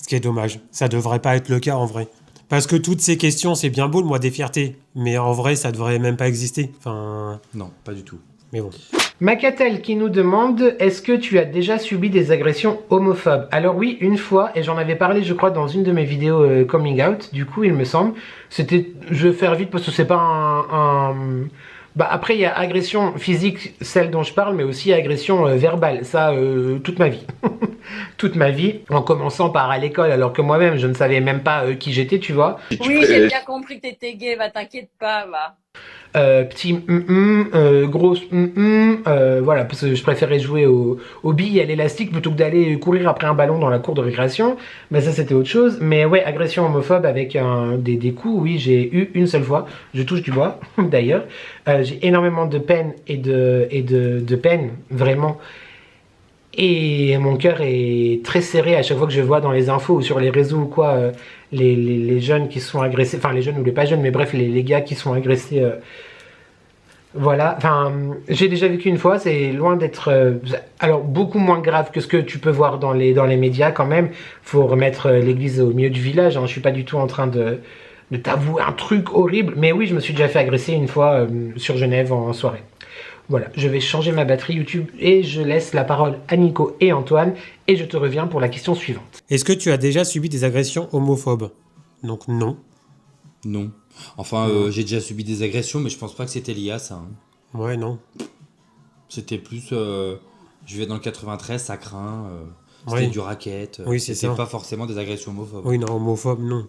Ce qui est dommage. Ça devrait pas être le cas en vrai. Parce que toutes ces questions, c'est bien beau le mois des fiertés. Mais en vrai, ça devrait même pas exister. Enfin, Non, pas du tout. mais bon. Macatel qui nous demande: est-ce que tu as déjà subi des agressions homophobes? Alors oui, une fois, et j'en avais parlé je crois dans une de mes vidéos coming out, du coup il me semble. C'était, je vais faire vite parce que c'est pas Bah après il y a agression physique, celle dont je parle, mais aussi agression verbale, ça toute ma vie. Toute ma vie, en commençant par à l'école alors que moi-même je ne savais même pas qui j'étais, tu vois. Oui, j'ai bien compris que t'étais gay, va t'inquiète pas, va. Petit grosse voilà, parce que je préférais jouer aux billes à l'élastique plutôt que d'aller courir après un ballon dans la cour de récréation, mais ça c'était autre chose. Mais ouais, agression homophobe avec des coups, oui, j'ai eu une seule fois, je touche du bois d'ailleurs. J'ai énormément de peine et de peine, vraiment. Et mon cœur est très serré à chaque fois que je vois dans les infos ou sur les réseaux ou quoi, les jeunes qui sont agressés, enfin les jeunes ou les pas jeunes, mais bref, les gars qui sont agressés. Voilà, enfin, j'ai déjà vécu une fois, c'est loin d'être. Alors, beaucoup moins grave que ce que tu peux voir dans les médias quand même. Faut remettre l'église au milieu du village, hein. Je suis pas du tout en train de t'avouer un truc horrible, mais oui, je me suis déjà fait agresser une fois sur Genève en soirée. Voilà, je vais changer ma batterie YouTube et je laisse la parole à Nico et Antoine et je te reviens pour la question suivante. Est-ce que tu as déjà subi des agressions homophobes? Donc non. Non. Enfin, j'ai déjà subi des agressions, mais je pense pas que c'était lié à ça. Hein. Ouais, non. C'était plus. Je vais dans le 93, ça craint. C'était Oui. du racket. Oui, c'est C'était ça. pas forcément des agressions homophobes. Oui, non, homophobe, non.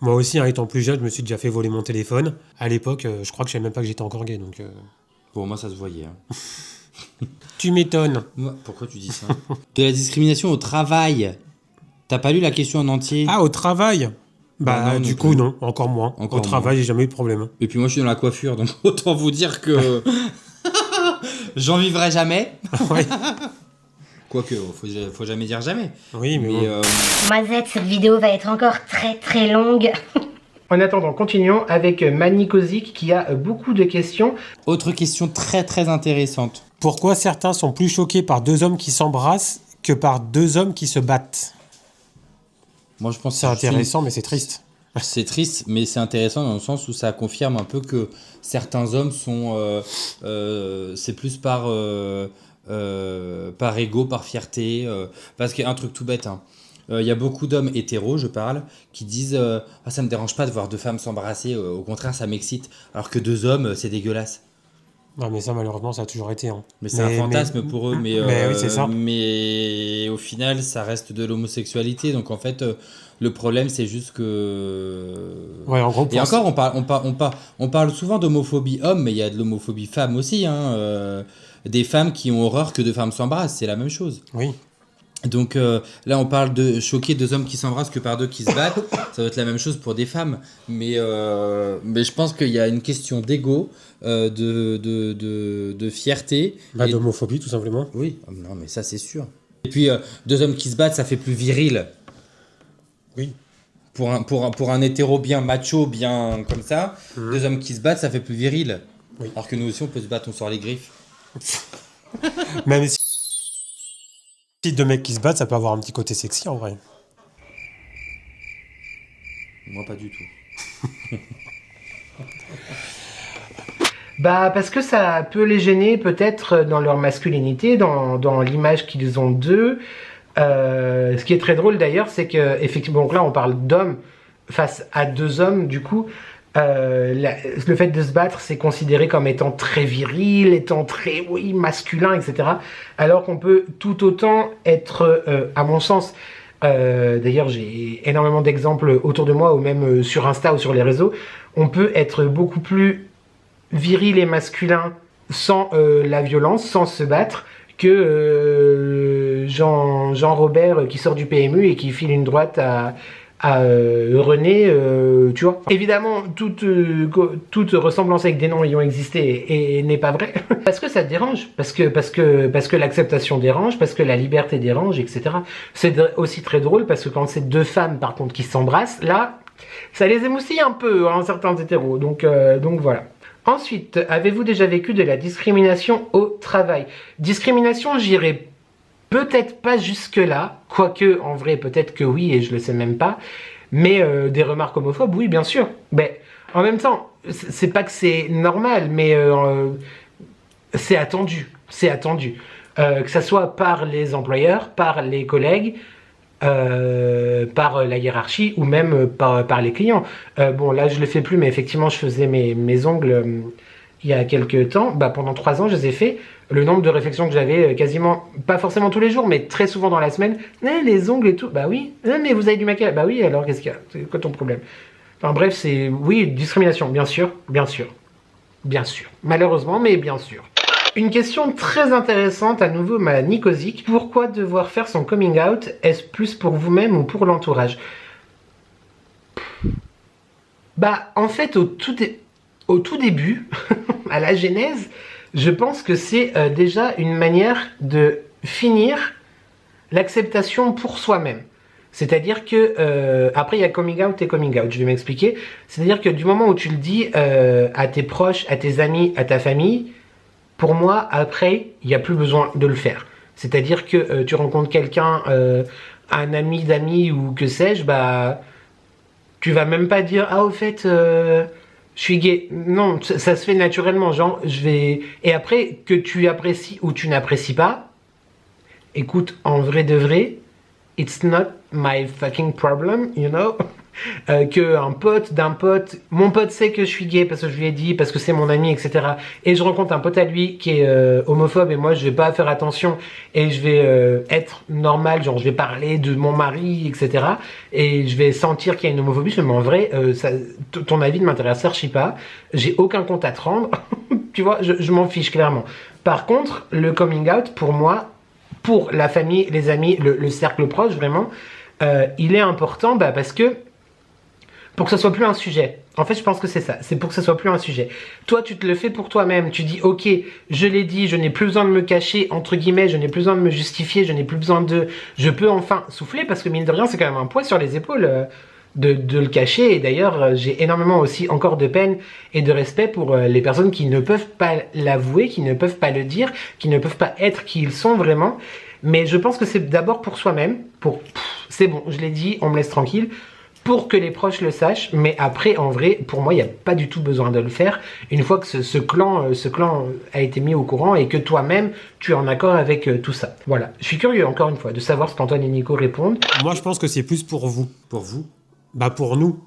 Moi aussi, hein, étant plus jeune, je me suis déjà fait voler mon téléphone. À l'époque, je crois que je savais même pas que j'étais encore gay, donc... Pour moi, ça se voyait. Hein. Tu m'étonnes. Pourquoi tu dis ça? De la discrimination au travail. T'as pas lu la question en entier? Ah, au travail? Bah, non, du non coup, plus. non, encore moins. Encore Au travail, j'ai jamais eu de problème. Et puis moi, je suis dans la coiffure, donc autant vous dire que j'en vivrai jamais. Ouais. Quoique, faut jamais dire jamais. Oui, mais bon. Mazette, cette vidéo va être encore très très longue. En attendant, continuons avec Manikozik qui a beaucoup de questions. Autre question très très intéressante. Pourquoi certains sont plus choqués par deux hommes qui s'embrassent que par deux hommes qui se battent? Moi, je pense que C'est intéressant, mais c'est triste. C'est triste, mais c'est intéressant dans le sens où ça confirme un peu que certains hommes sont... c'est plus par ego, par fierté. Parce qu'il y a un truc tout bête. Hein. Il y a beaucoup d'hommes hétéros, je parle, qui disent ah, ça me dérange pas de voir deux femmes s'embrasser, au contraire, ça m'excite. Alors que deux hommes, c'est dégueulasse. Non, mais ça, malheureusement, ça a toujours été. Hein. Mais c'est un fantasme pour eux. Mais oui, c'est ça. Mais au final, ça reste de l'homosexualité. Donc en fait, le problème, c'est juste que. Ouais, en gros, Et encore, on parle souvent d'homophobie homme, mais il y a de l'homophobie femme aussi. Hein, des femmes qui ont horreur que deux femmes s'embrassent, c'est la même chose. Oui. Donc là, on parle de choquer deux hommes qui s'embrassent que par deux qui se battent. Ça doit être la même chose pour des femmes. Mais je pense qu'il y a une question d'ego, de fierté. Bah, et d'homophobie, tout simplement. oui, non, mais ça, c'est sûr. Et puis, deux hommes qui se battent, ça fait plus viril. Oui. Pour un hétéro bien macho, bien comme ça, deux hommes qui se battent, ça fait plus viril. Oui. Alors que nous aussi, on peut se battre, on sort les griffes. Même si deux mecs qui se battent, ça peut avoir un petit côté sexy, en vrai. Moi, pas du tout. Bah parce que ça peut les gêner peut-être dans leur masculinité, dans l'image qu'ils ont d'eux. Ce qui est très drôle d'ailleurs, c'est que effectivement, donc là on parle d'hommes face à deux hommes du coup. le fait de se battre, c'est considéré comme étant très viril, étant très, oui, masculin, etc. Alors qu'on peut tout autant être, à mon sens, d'ailleurs j'ai énormément d'exemples autour de moi, ou même sur Insta ou sur les réseaux, on peut être beaucoup plus viril et masculin sans la violence, sans se battre, que Jean Robert qui sort du PMU et qui file une droite à René, tu vois. Évidemment, toute ressemblance avec des noms ayant existé et n'est pas vraie, parce que ça te dérange, parce que l'acceptation dérange, parce que la liberté dérange, etc. C'est aussi très drôle, parce que quand c'est deux femmes, par contre, qui s'embrassent, là, ça les émoustille un peu, hein, certains hétéros, donc voilà. Ensuite, avez-vous déjà vécu de la discrimination au travail? Discrimination, j'irai peut-être pas jusque-là, quoique en vrai peut-être que oui et je le sais même pas, mais des remarques homophobes, oui bien sûr. Mais en même temps, c'est pas que c'est normal, mais c'est attendu, c'est attendu. Que ça soit par les employeurs, par les collègues, par la hiérarchie ou même par les clients. Bon là je le fais plus, mais effectivement je faisais mes ongles il y a quelques temps, pendant 3 ans je les ai fait. Le nombre de réflexions que j'avais, quasiment, pas forcément tous les jours, mais très souvent dans la semaine. Les ongles et tout, bah oui. Mais vous avez du maquillage, bah oui, alors qu'est-ce qu'il y a? C'est quoi ton problème? Enfin bref, c'est, oui, discrimination, bien sûr, bien sûr. Bien sûr. Malheureusement, mais bien sûr. Une question très intéressante, à nouveau ma Nicosique. Pourquoi devoir faire son coming out? Est-ce plus pour vous-même ou pour l'entourage? En fait, au tout début, à la genèse, je pense que c'est déjà une manière de finir l'acceptation pour soi-même. C'est-à-dire que, après il y a coming out et coming out, je vais m'expliquer. C'est-à-dire que du moment où tu le dis à tes proches, à tes amis, à ta famille, pour moi, après, il n'y a plus besoin de le faire. C'est-à-dire que tu rencontres quelqu'un, un ami d'amis ou que sais-je, tu vas même pas dire « Ah, au fait... je suis gay ». Non, ça se fait naturellement, genre, Et après, que tu apprécies ou tu n'apprécies pas, écoute, en vrai de vrai, it's not my fucking problem, you know. Que un pote d'un pote, mon pote sait que je suis gay parce que je lui ai dit, parce que c'est mon ami, etc. Et je rencontre un pote à lui qui est homophobe et moi je vais pas faire attention et je vais être normal, genre je vais parler de mon mari, etc. Et je vais sentir qu'il y a une homophobie, mais en vrai, ton avis ne m'intéresse archi pas, j'ai aucun compte à te rendre, tu vois, je m'en fiche clairement. Par contre, le coming out, pour moi, pour la famille, les amis, le cercle proche, vraiment, il est important parce que pour que ce soit plus un sujet. En fait, je pense que c'est ça. C'est pour que ce soit plus un sujet. Toi, tu te le fais pour toi-même. Tu dis, ok, je l'ai dit, je n'ai plus besoin de me cacher, entre guillemets, je n'ai plus besoin de me justifier, je n'ai plus besoin de... Je peux enfin souffler, parce que mine de rien, c'est quand même un poids sur les épaules de le cacher. Et d'ailleurs, j'ai énormément aussi encore de peine et de respect pour les personnes qui ne peuvent pas l'avouer, qui ne peuvent pas le dire, qui ne peuvent pas être qui ils sont vraiment. Mais je pense que c'est d'abord pour soi-même. C'est bon, je l'ai dit, on me laisse tranquille. Pour que les proches le sachent, mais après, en vrai, pour moi, il n'y a pas du tout besoin de le faire. Une fois que ce clan a été mis au courant et que toi-même, tu es en accord avec tout ça. Voilà. Je suis curieux, encore une fois, de savoir ce qu'Antoine et Nico répondent. Moi, je pense que c'est plus pour vous. Pour vous? Pour nous.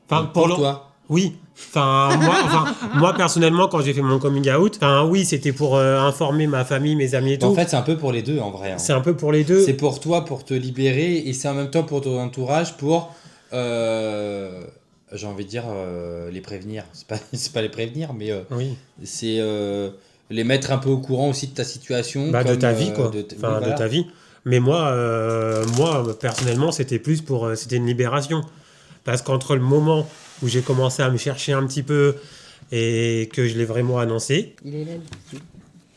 Enfin, pour toi. Oui. Moi, personnellement, quand j'ai fait mon coming out, oui, c'était pour informer ma famille, mes amis et tout. En fait, c'est un peu pour les deux, en vrai. Hein. C'est un peu pour les deux. C'est pour toi, pour te libérer, et c'est en même temps pour ton entourage, pour... j'ai envie de dire les prévenir. C'est pas les prévenir, mais oui. C'est les mettre un peu au courant aussi de ta situation. De ta vie, quoi. De ta vie. Mais moi, personnellement, c'était plus pour... c'était une libération. Parce qu'entre le moment où j'ai commencé à me chercher un petit peu et que je l'ai vraiment annoncé... Il est là.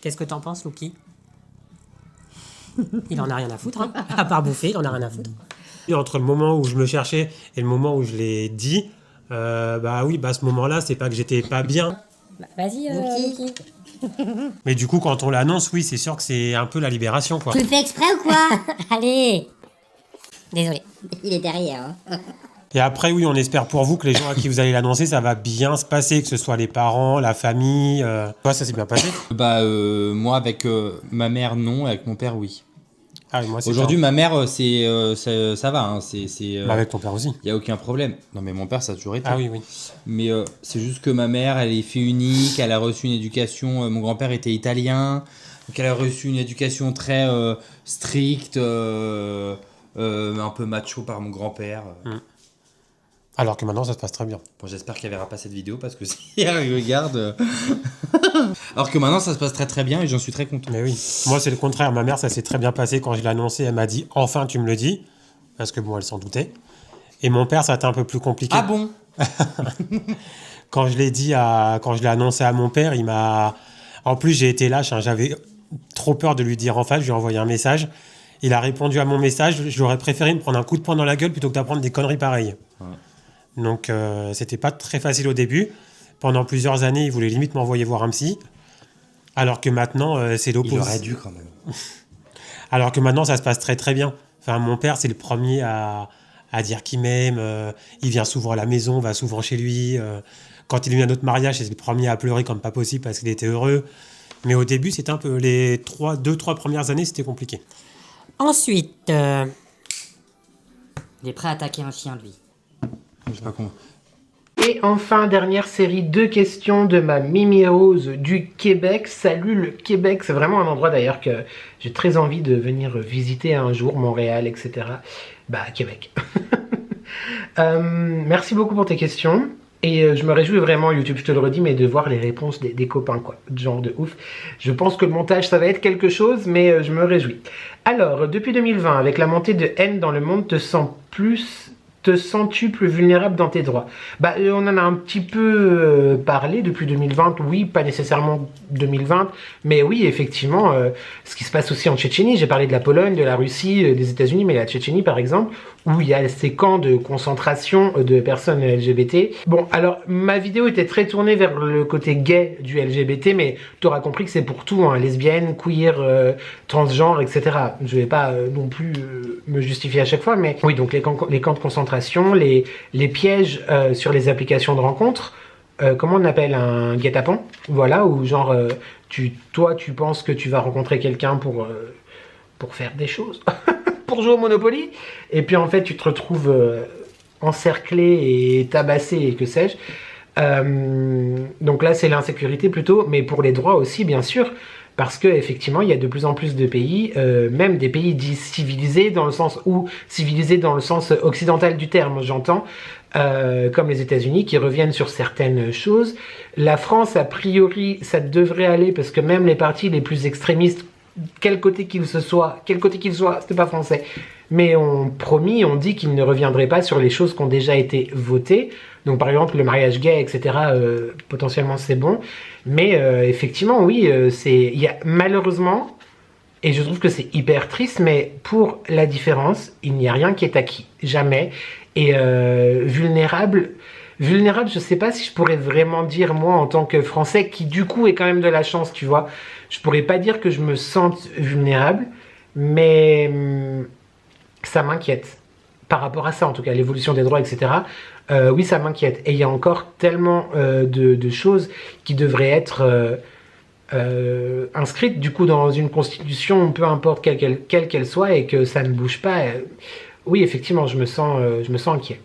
Qu'est-ce que t'en penses, Lucky? Il en a rien à foutre, hein. À part bouffer, il en a rien à foutre. Et entre le moment où je me cherchais et le moment où je l'ai dit, ce moment-là, c'est pas que j'étais pas bien. Vas-y, Lucky. Mais du coup, quand on l'annonce, oui, c'est sûr que c'est un peu la libération, quoi. Tu le fais exprès ou quoi? Allez. Désolé. Il est derrière. Hein. Et après, oui, on espère pour vous que les gens à qui vous allez l'annoncer, ça va bien se passer, que ce soit les parents, la famille. Toi, ça s'est bien passé? Moi, avec ma mère, non. Avec mon père, oui. Ah oui, moi, c'est Aujourd'hui, ça. ma mère, ça va. Hein, Bah, avec ton père aussi. y a aucun problème. Non, mais mon père, ça a toujours été. Ah oui, oui. Mais c'est juste que ma mère, elle est fille unique, elle a reçu une éducation. Mon grand-père était italien, donc elle a reçu une éducation très stricte, un peu macho par mon grand-père. Alors que maintenant, ça se passe très bien. Bon, j'espère qu'elle verra pas cette vidéo parce que si elle regarde. Alors que maintenant, ça se passe très très bien et j'en suis très content. Mais oui. Moi, c'est le contraire. Ma mère, ça s'est très bien passé quand je l'ai annoncé. Elle m'a dit « Enfin, tu me le dis ». Parce que bon, elle s'en doutait. Et mon père, ça a été un peu plus compliqué. Ah bon? Quand je l'ai annoncé à mon père, il m'a... En plus, j'ai été lâche. Hein. J'avais trop peur de lui dire en face. Je lui ai envoyé un message. Il a répondu à mon message. J'aurais préféré me prendre un coup de poing dans la gueule plutôt que d'apprendre des conneries pareilles. Ouais. Donc, c'était pas très facile au début. Pendant plusieurs années, il voulait limite m'envoyer voir un psy. Alors que maintenant, c'est l'opposé. Il aurait dû quand même. Alors que maintenant, ça se passe très très bien. Enfin, mon père, c'est le premier à dire qu'il m'aime. Il vient souvent à la maison, on va souvent chez lui. Quand il est venu à notre mariage, c'est le premier à pleurer comme pas possible parce qu'il était heureux. Mais au début, c'était un peu... Les 2-3 premières années, c'était compliqué. Ensuite, Il est prêt à attaquer un chien, lui. Je sais pas comment. Et enfin, dernière série de questions de ma Mimi Rose du Québec. Salut le Québec, c'est vraiment un endroit d'ailleurs que j'ai très envie de venir visiter un jour, Montréal, etc. Bah, Québec. Merci beaucoup pour tes questions. Et je me réjouis vraiment, YouTube, je te le redis, mais de voir les réponses des copains, quoi. Genre de ouf. Je pense que le montage, ça va être quelque chose, mais je me réjouis. Alors, depuis 2020, avec la montée de haine dans le monde, te sens-tu plus vulnérable dans tes droits? Bah, on en a un petit peu parlé depuis 2020, oui, pas nécessairement 2020, mais oui, effectivement, ce qui se passe aussi en Tchétchénie, j'ai parlé de la Pologne, de la Russie, des États-Unis, mais la Tchétchénie, par exemple, où il y a ces camps de concentration de personnes LGBT. Bon, alors, ma vidéo était très tournée vers le côté gay du LGBT, mais tu auras compris que c'est pour tout, hein, lesbienne, queer, transgenre, etc. Je vais pas non plus me justifier à chaque fois, mais oui, donc les camps de concentration, les pièges sur les applications de rencontres, comment on appelle un guet-apens, voilà, où genre, toi, tu penses que tu vas rencontrer quelqu'un pour faire des choses, pour jouer au Monopoly, et puis en fait, tu te retrouves encerclé et tabassé, et que sais-je. Donc là, c'est l'insécurité plutôt, mais pour les droits aussi, bien sûr, parce que effectivement, il y a de plus en plus de pays, même des pays dits civilisés dans le sens occidental du terme, j'entends, comme les États-Unis, qui reviennent sur certaines choses. La France, a priori, ça devrait aller parce que même les partis les plus extrémistes, quel côté qu'ils soient, c'était pas français, mais on dit qu'ils ne reviendraient pas sur les choses qui ont déjà été votées. Donc par exemple le mariage gay, etc. Potentiellement c'est bon, mais effectivement oui, il y a malheureusement, et je trouve que c'est hyper triste, mais pour la différence, il n'y a rien qui est acquis, jamais. Et vulnérable, je sais pas si je pourrais vraiment dire moi en tant que Français, qui du coup est quand même de la chance, tu vois, je pourrais pas dire que je me sente vulnérable, mais ça m'inquiète. Par rapport à ça, en tout cas, l'évolution des droits, etc. Oui, ça m'inquiète. Et il y a encore tellement de choses qui devraient être inscrites, du coup, dans une constitution, peu importe quelle qu'elle soit, et que ça ne bouge pas. Oui, effectivement, je me sens inquiet.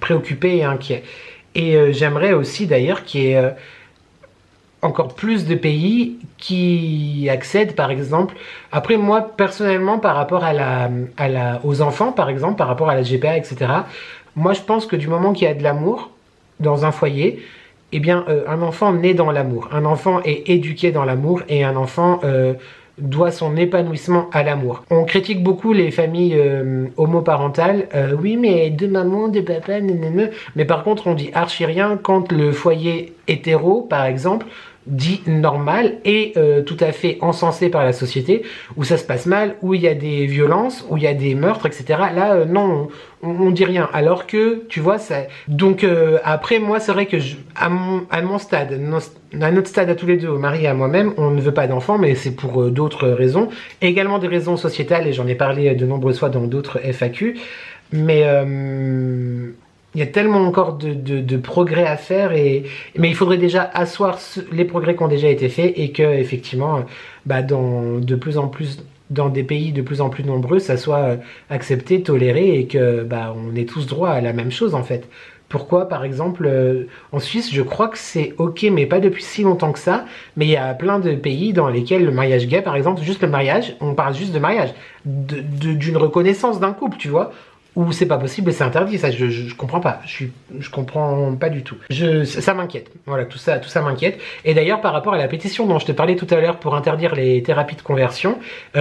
Préoccupé et inquiet. Et j'aimerais aussi, d'ailleurs, qu'il y ait encore plus de pays qui accèdent, par exemple. Après, moi, personnellement, par rapport aux enfants, par exemple, par rapport à la GPA, etc., moi, je pense que du moment qu'il y a de l'amour dans un foyer, eh bien, un enfant naît dans l'amour. Un enfant est éduqué dans l'amour et un enfant doit son épanouissement à l'amour. On critique beaucoup les familles homoparentales. Oui, mais deux mamans, deux papas, nanana. Mais par contre, on dit archi rien quand le foyer hétéro, par exemple, dit normal et tout à fait encensé par la société, où ça se passe mal, où il y a des violences, où il y a des meurtres, etc. Là, non, on dit rien. Alors que, tu vois, ça... Donc, après, moi, c'est vrai que à mon stade, à notre stade à tous les deux, au mari et à moi-même, on ne veut pas d'enfants, mais c'est pour d'autres raisons. Et également des raisons sociétales, et j'en ai parlé de nombreuses fois dans d'autres FAQ. Mais... il y a tellement encore de progrès à faire, mais il faudrait déjà asseoir les progrès qui ont déjà été faits et que effectivement, dans de plus en plus dans des pays de plus en plus nombreux, ça soit accepté, toléré et que bah, on ait tous droit à la même chose en fait. Pourquoi, par exemple, en Suisse, je crois que c'est ok, mais pas depuis si longtemps que ça, mais il y a plein de pays dans lesquels le mariage gay, par exemple, juste le mariage, on parle juste de mariage, d'une reconnaissance d'un couple, tu vois, où c'est pas possible et c'est interdit, ça je comprends pas, je comprends pas du tout. Ça m'inquiète, voilà, tout ça m'inquiète. Et d'ailleurs par rapport à la pétition dont je te parlais tout à l'heure pour interdire les thérapies de conversion,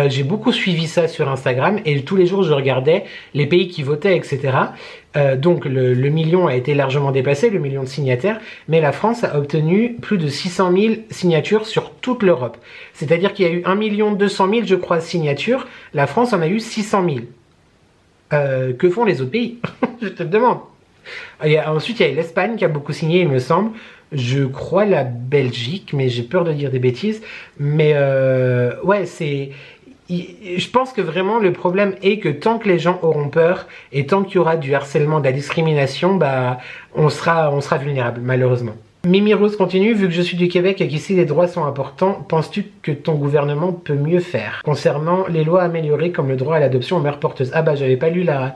j'ai beaucoup suivi ça sur Instagram et tous les jours je regardais les pays qui votaient, etc. Donc le million a été largement dépassé, le million de signataires, mais la France a obtenu plus de 600 000 signatures sur toute l'Europe. C'est-à-dire qu'il y a eu 1 200 000, je crois, signatures, la France en a eu 600 000. Que font les autres pays? Je te demande. Ensuite, il y a l'Espagne qui a beaucoup signé, il me semble. Je crois la Belgique, mais j'ai peur de dire des bêtises. Mais ouais, je pense que vraiment le problème est que tant que les gens auront peur et tant qu'il y aura du harcèlement, de la discrimination, bah, on sera vulnérable, malheureusement. Mimi Rose continue, vu que je suis du Québec et qu'ici les droits sont importants, penses-tu que ton gouvernement peut mieux faire concernant les lois améliorées comme le droit à l'adoption aux mères porteuses? Ah bah j'avais pas lu la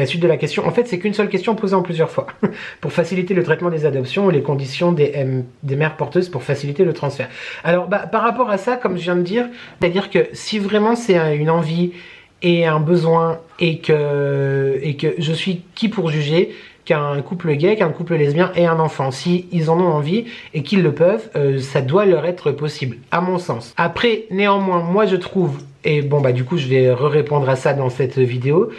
suite de la question. En fait c'est qu'une seule question posée en plusieurs fois. Pour faciliter le traitement des adoptions ou les conditions des mères porteuses pour faciliter le transfert. Alors bah, par rapport à ça, comme je viens de dire, c'est-à-dire que si vraiment c'est une envie et un besoin et que je suis qui pour juger qu'un couple gay, qu'un couple lesbien ait un enfant. Si ils en ont envie et qu'ils le peuvent, ça doit leur être possible, à mon sens. Après, néanmoins, moi je trouve, et bon bah du coup je vais répondre à ça dans cette vidéo,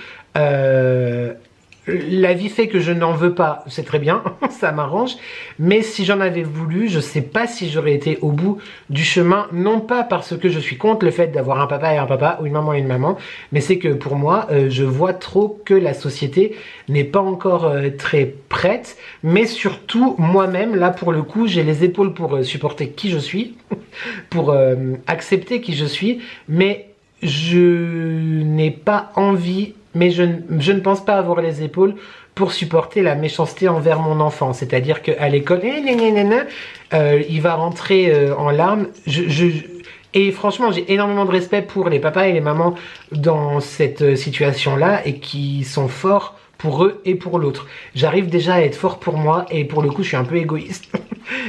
la vie fait que je n'en veux pas, c'est très bien, ça m'arrange, mais si j'en avais voulu, je sais pas si j'aurais été au bout du chemin, non pas parce que je suis contre le fait d'avoir un papa et un papa, ou une maman et une maman, mais c'est que pour moi, je vois trop que la société n'est pas encore très prête, mais surtout moi-même, là pour le coup, j'ai les épaules pour supporter qui je suis, pour accepter qui je suis, mais je n'ai pas envie, mais je ne pense pas avoir les épaules pour supporter la méchanceté envers mon enfant. C'est-à-dire qu'à l'école, il va rentrer en larmes. Et franchement, j'ai énormément de respect pour les papas et les mamans dans cette situation-là et qui sont forts pour eux et pour l'autre. J'arrive déjà à être fort pour moi et pour le coup, je suis un peu égoïste.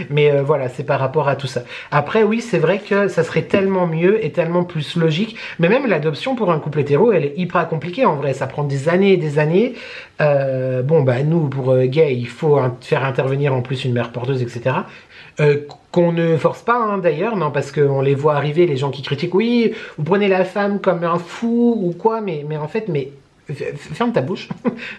Mais voilà, c'est par rapport à tout ça. Après, oui, c'est vrai que ça serait tellement mieux et tellement plus logique. Mais même l'adoption pour un couple hétéro, elle est hyper compliquée en vrai. Ça prend des années et des années. Bon, bah nous, pour gay, il faut faire intervenir en plus une mère porteuse, etc. Qu'on ne force pas hein, d'ailleurs, non, parce qu'on les voit arriver, les gens qui critiquent, oui, vous prenez la femme comme un fou ou quoi, mais en fait, ferme ta bouche,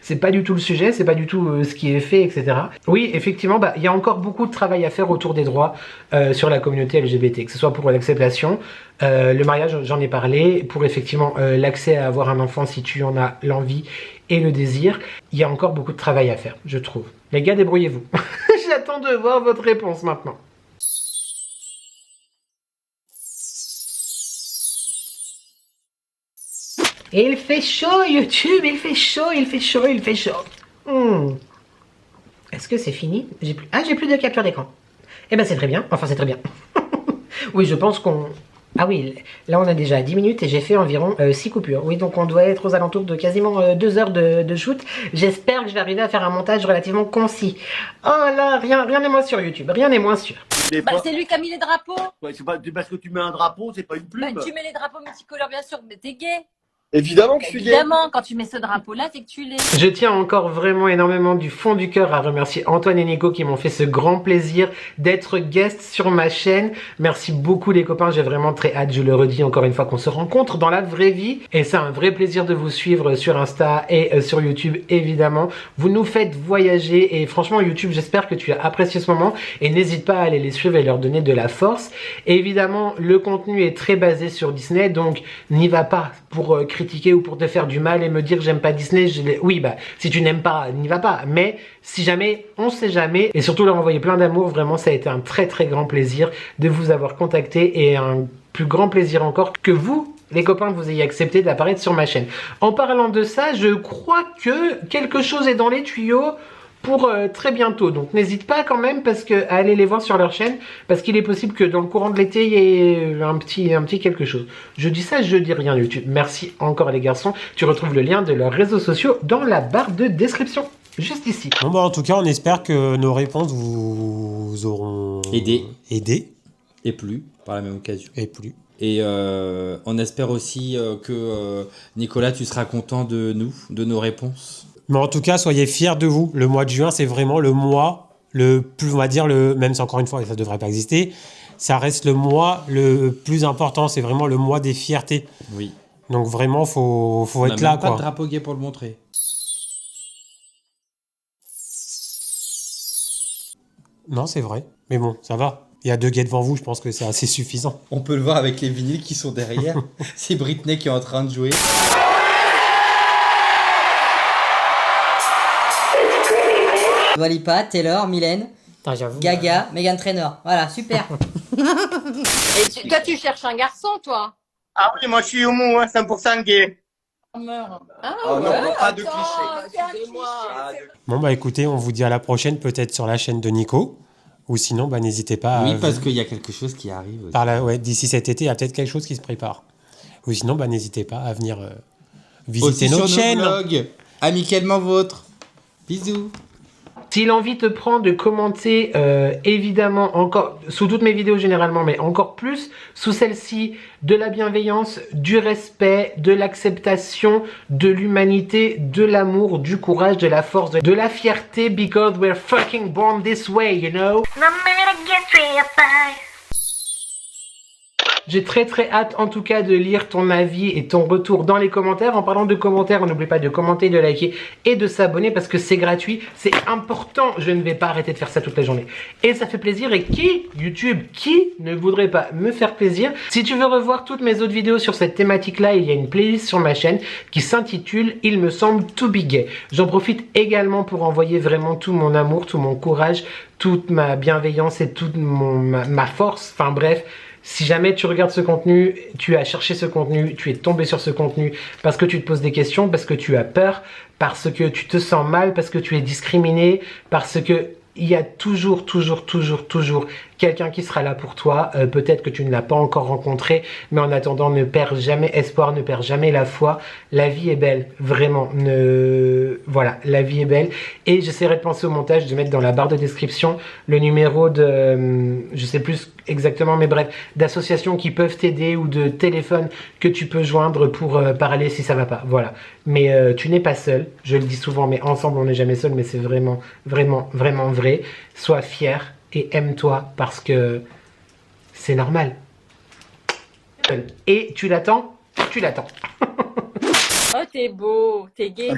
c'est pas du tout le sujet, c'est pas du tout ce qui est fait, etc. Oui, effectivement, bah, y a encore beaucoup de travail à faire autour des droits sur la communauté LGBT, que ce soit pour l'acceptation, le mariage, j'en ai parlé, pour effectivement l'accès à avoir un enfant si tu en as l'envie et le désir, il y a encore beaucoup de travail à faire, je trouve. Les gars, débrouillez-vous. J'attends de voir votre réponse maintenant. Et il fait chaud YouTube, il fait chaud, il fait chaud, il fait chaud. Est-ce que c'est fini? J'ai plus de capture d'écran. Eh ben c'est très bien, enfin c'est très bien. Oui, je pense qu'on... Ah oui, là on a déjà 10 minutes et j'ai fait environ 6 coupures. Oui, donc on doit être aux alentours de quasiment 2 heures de shoot. J'espère que je vais arriver à faire un montage relativement concis. Oh là, rien n'est moins sur YouTube, rien n'est moins sûr. Bah, c'est lui qui a mis les drapeaux. Ouais, c'est pas parce que tu mets un drapeau, c'est pas une plume. Bah, tu mets les drapeaux multicolores, bien sûr, mais t'es gay. Évidemment que je suis gay. Évidemment, quand tu mets ce drapeau-là, c'est que tu l'es. Je tiens encore vraiment énormément du fond du cœur à remercier Antoine et Nico qui m'ont fait ce grand plaisir d'être guest sur ma chaîne. Merci beaucoup les copains, j'ai vraiment très hâte, je le redis encore une fois, qu'on se rencontre dans la vraie vie. Et c'est un vrai plaisir de vous suivre sur Insta et sur YouTube évidemment. Vous nous faites voyager et franchement YouTube, j'espère que tu as apprécié ce moment et n'hésite pas à aller les suivre et leur donner de la force. Et évidemment, le contenu est très basé sur Disney, donc n'y va pas pour critiquer ou pour te faire du mal et me dire j'aime pas Disney. Oui, bah si tu n'aimes pas, n'y va pas. Mais si jamais, on sait jamais. Et surtout leur envoyer plein d'amour. Vraiment, ça a été un très très grand plaisir de vous avoir contacté et un plus grand plaisir encore que vous, les copains, vous ayez accepté d'apparaître sur ma chaîne. En parlant de ça, je crois que quelque chose est dans les tuyaux pour très bientôt. Donc n'hésite pas quand même à aller les voir sur leur chaîne, parce qu'il est possible que dans le courant de l'été, il y ait un petit quelque chose. Je dis ça, je dis rien YouTube. Merci encore les garçons. Tu retrouves le lien de leurs réseaux sociaux dans la barre de description. Juste ici. Bon bah en tout cas, on espère que nos réponses vous auront aidé. Et plus, par la même occasion. Et plus. Et on espère aussi que Nicolas, tu seras content de nous, de nos réponses. Mais en tout cas, soyez fiers de vous. Le mois de juin, c'est vraiment le mois le plus, on va dire, même si encore une fois, ça ne devrait pas exister, ça reste le mois le plus important. C'est vraiment le mois des fiertés. Oui. Donc vraiment, faut être là. On n'a pas de drapeau gay pour le montrer. Non, c'est vrai. Mais bon, ça va. Il y a 2 gays devant vous, je pense que c'est assez suffisant. On peut le voir avec les vinyles qui sont derrière. C'est Britney qui est en train de jouer. Dua Lipa, Taylor, Mylène, Gaga, Meghan Trainor. Voilà, super. Et toi, tu cherches un garçon, toi? Ah oui, moi je suis homo, hein, 100% gay. Ah, Oh non, ouais, pas de attends, clichés. c'est un cliché. Bon, bah écoutez, on vous dit à la prochaine, peut-être sur la chaîne de Nico. Ou sinon, bah n'hésitez pas Oui, parce qu'il y a quelque chose qui arrive aussi. Ouais, d'ici cet été, il y a peut-être quelque chose qui se prépare. Ou sinon, bah n'hésitez pas à venir visiter aussi notre sur chaîne. Nos vlogs, amicalement vôtre. Bisous. Si l'envie te prend de commenter, évidemment, encore, sous toutes mes vidéos généralement, mais encore plus, sous celle-ci, de la bienveillance, du respect, de l'acceptation, de l'humanité, de l'amour, du courage, de la force, de la fierté, because we're fucking born this way, you know? J'ai très hâte en tout cas de lire ton avis et ton retour dans les commentaires. En parlant de commentaires, n'oublie pas de commenter, de liker et de s'abonner parce que c'est gratuit, c'est important. Je ne vais pas arrêter de faire ça toute la journée. Et ça fait plaisir. Et YouTube, qui ne voudrait pas me faire plaisir? Si tu veux revoir toutes mes autres vidéos sur cette thématique-là, il y a une playlist sur ma chaîne qui s'intitule « Il me semble to be gay ». J'en profite également pour envoyer vraiment tout mon amour, tout mon courage, toute ma bienveillance et toute ma force. Enfin bref. Si jamais tu regardes ce contenu, tu as cherché ce contenu, tu es tombé sur ce contenu parce que tu te poses des questions, parce que tu as peur, parce que tu te sens mal, parce que tu es discriminé, parce que il y a toujours quelqu'un qui sera là pour toi. Peut-être que tu ne l'as pas encore rencontré, mais en attendant, ne perds jamais espoir, ne perds jamais la foi. La vie est belle, vraiment. Voilà, la vie est belle. Et j'essaierai de penser au montage, de mettre dans la barre de description le numéro de, je sais plus exactement, mais bref, d'associations qui peuvent t'aider ou de téléphone que tu peux joindre pour parler si ça va pas. Voilà. Mais tu n'es pas seul. Je le dis souvent, mais ensemble on n'est jamais seul. Mais c'est vraiment vrai. Sois fier et aime-toi parce que c'est normal. Et tu l'attends? Tu l'attends. Oh, t'es beau, t'es gay.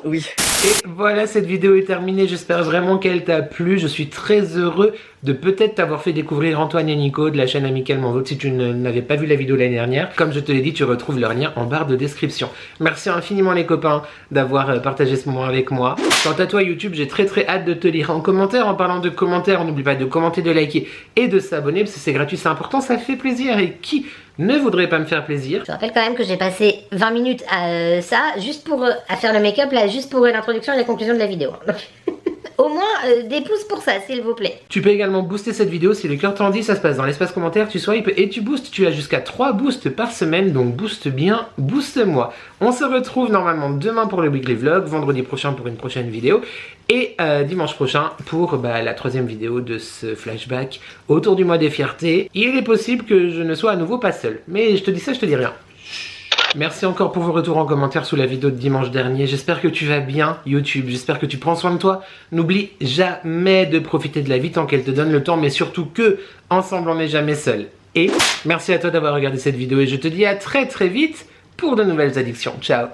Oui. Et voilà, cette vidéo est terminée. J'espère vraiment qu'elle t'a plu. Je suis très heureux de peut-être t'avoir fait découvrir Antoine et Nico de la chaîne Amicalement Vôtre si tu n'avais pas vu la vidéo l'année dernière. Comme je te l'ai dit, tu retrouves leur lien en barre de description. Merci infiniment les copains d'avoir partagé ce moment avec moi. Quant à toi YouTube, j'ai très hâte de te lire en commentaire. En parlant de commentaires, n'oublie pas de commenter, de liker et de s'abonner parce que c'est gratuit, c'est important, ça fait plaisir. Et qui ne voudrait pas me faire plaisir? Je rappelle quand même que j'ai passé 20 minutes à ça, juste pour à faire le make-up, là, juste pour l'introduction et la conclusion de la vidéo. Donc, au moins, des pouces pour ça, s'il vous plaît. Tu peux également booster cette vidéo si le cœur t'en dit, ça se passe dans l'espace commentaire, tu swipes et tu boostes. Tu as jusqu'à 3 boosts par semaine, donc booste bien, booste-moi. On se retrouve normalement demain pour le weekly vlog, vendredi prochain pour une prochaine vidéo, et dimanche prochain pour la 3e vidéo de ce flashback autour du mois des fiertés. Il est possible que je ne sois à nouveau pas seul, mais je te dis ça, je te dis rien. Merci encore pour vos retours en commentaire sous la vidéo de dimanche dernier. J'espère que tu vas bien YouTube, j'espère que tu prends soin de toi. N'oublie jamais de profiter de la vie tant qu'elle te donne le temps, mais surtout que ensemble on n'est jamais seul. Et merci à toi d'avoir regardé cette vidéo et je te dis à très vite pour de nouvelles addictions. Ciao.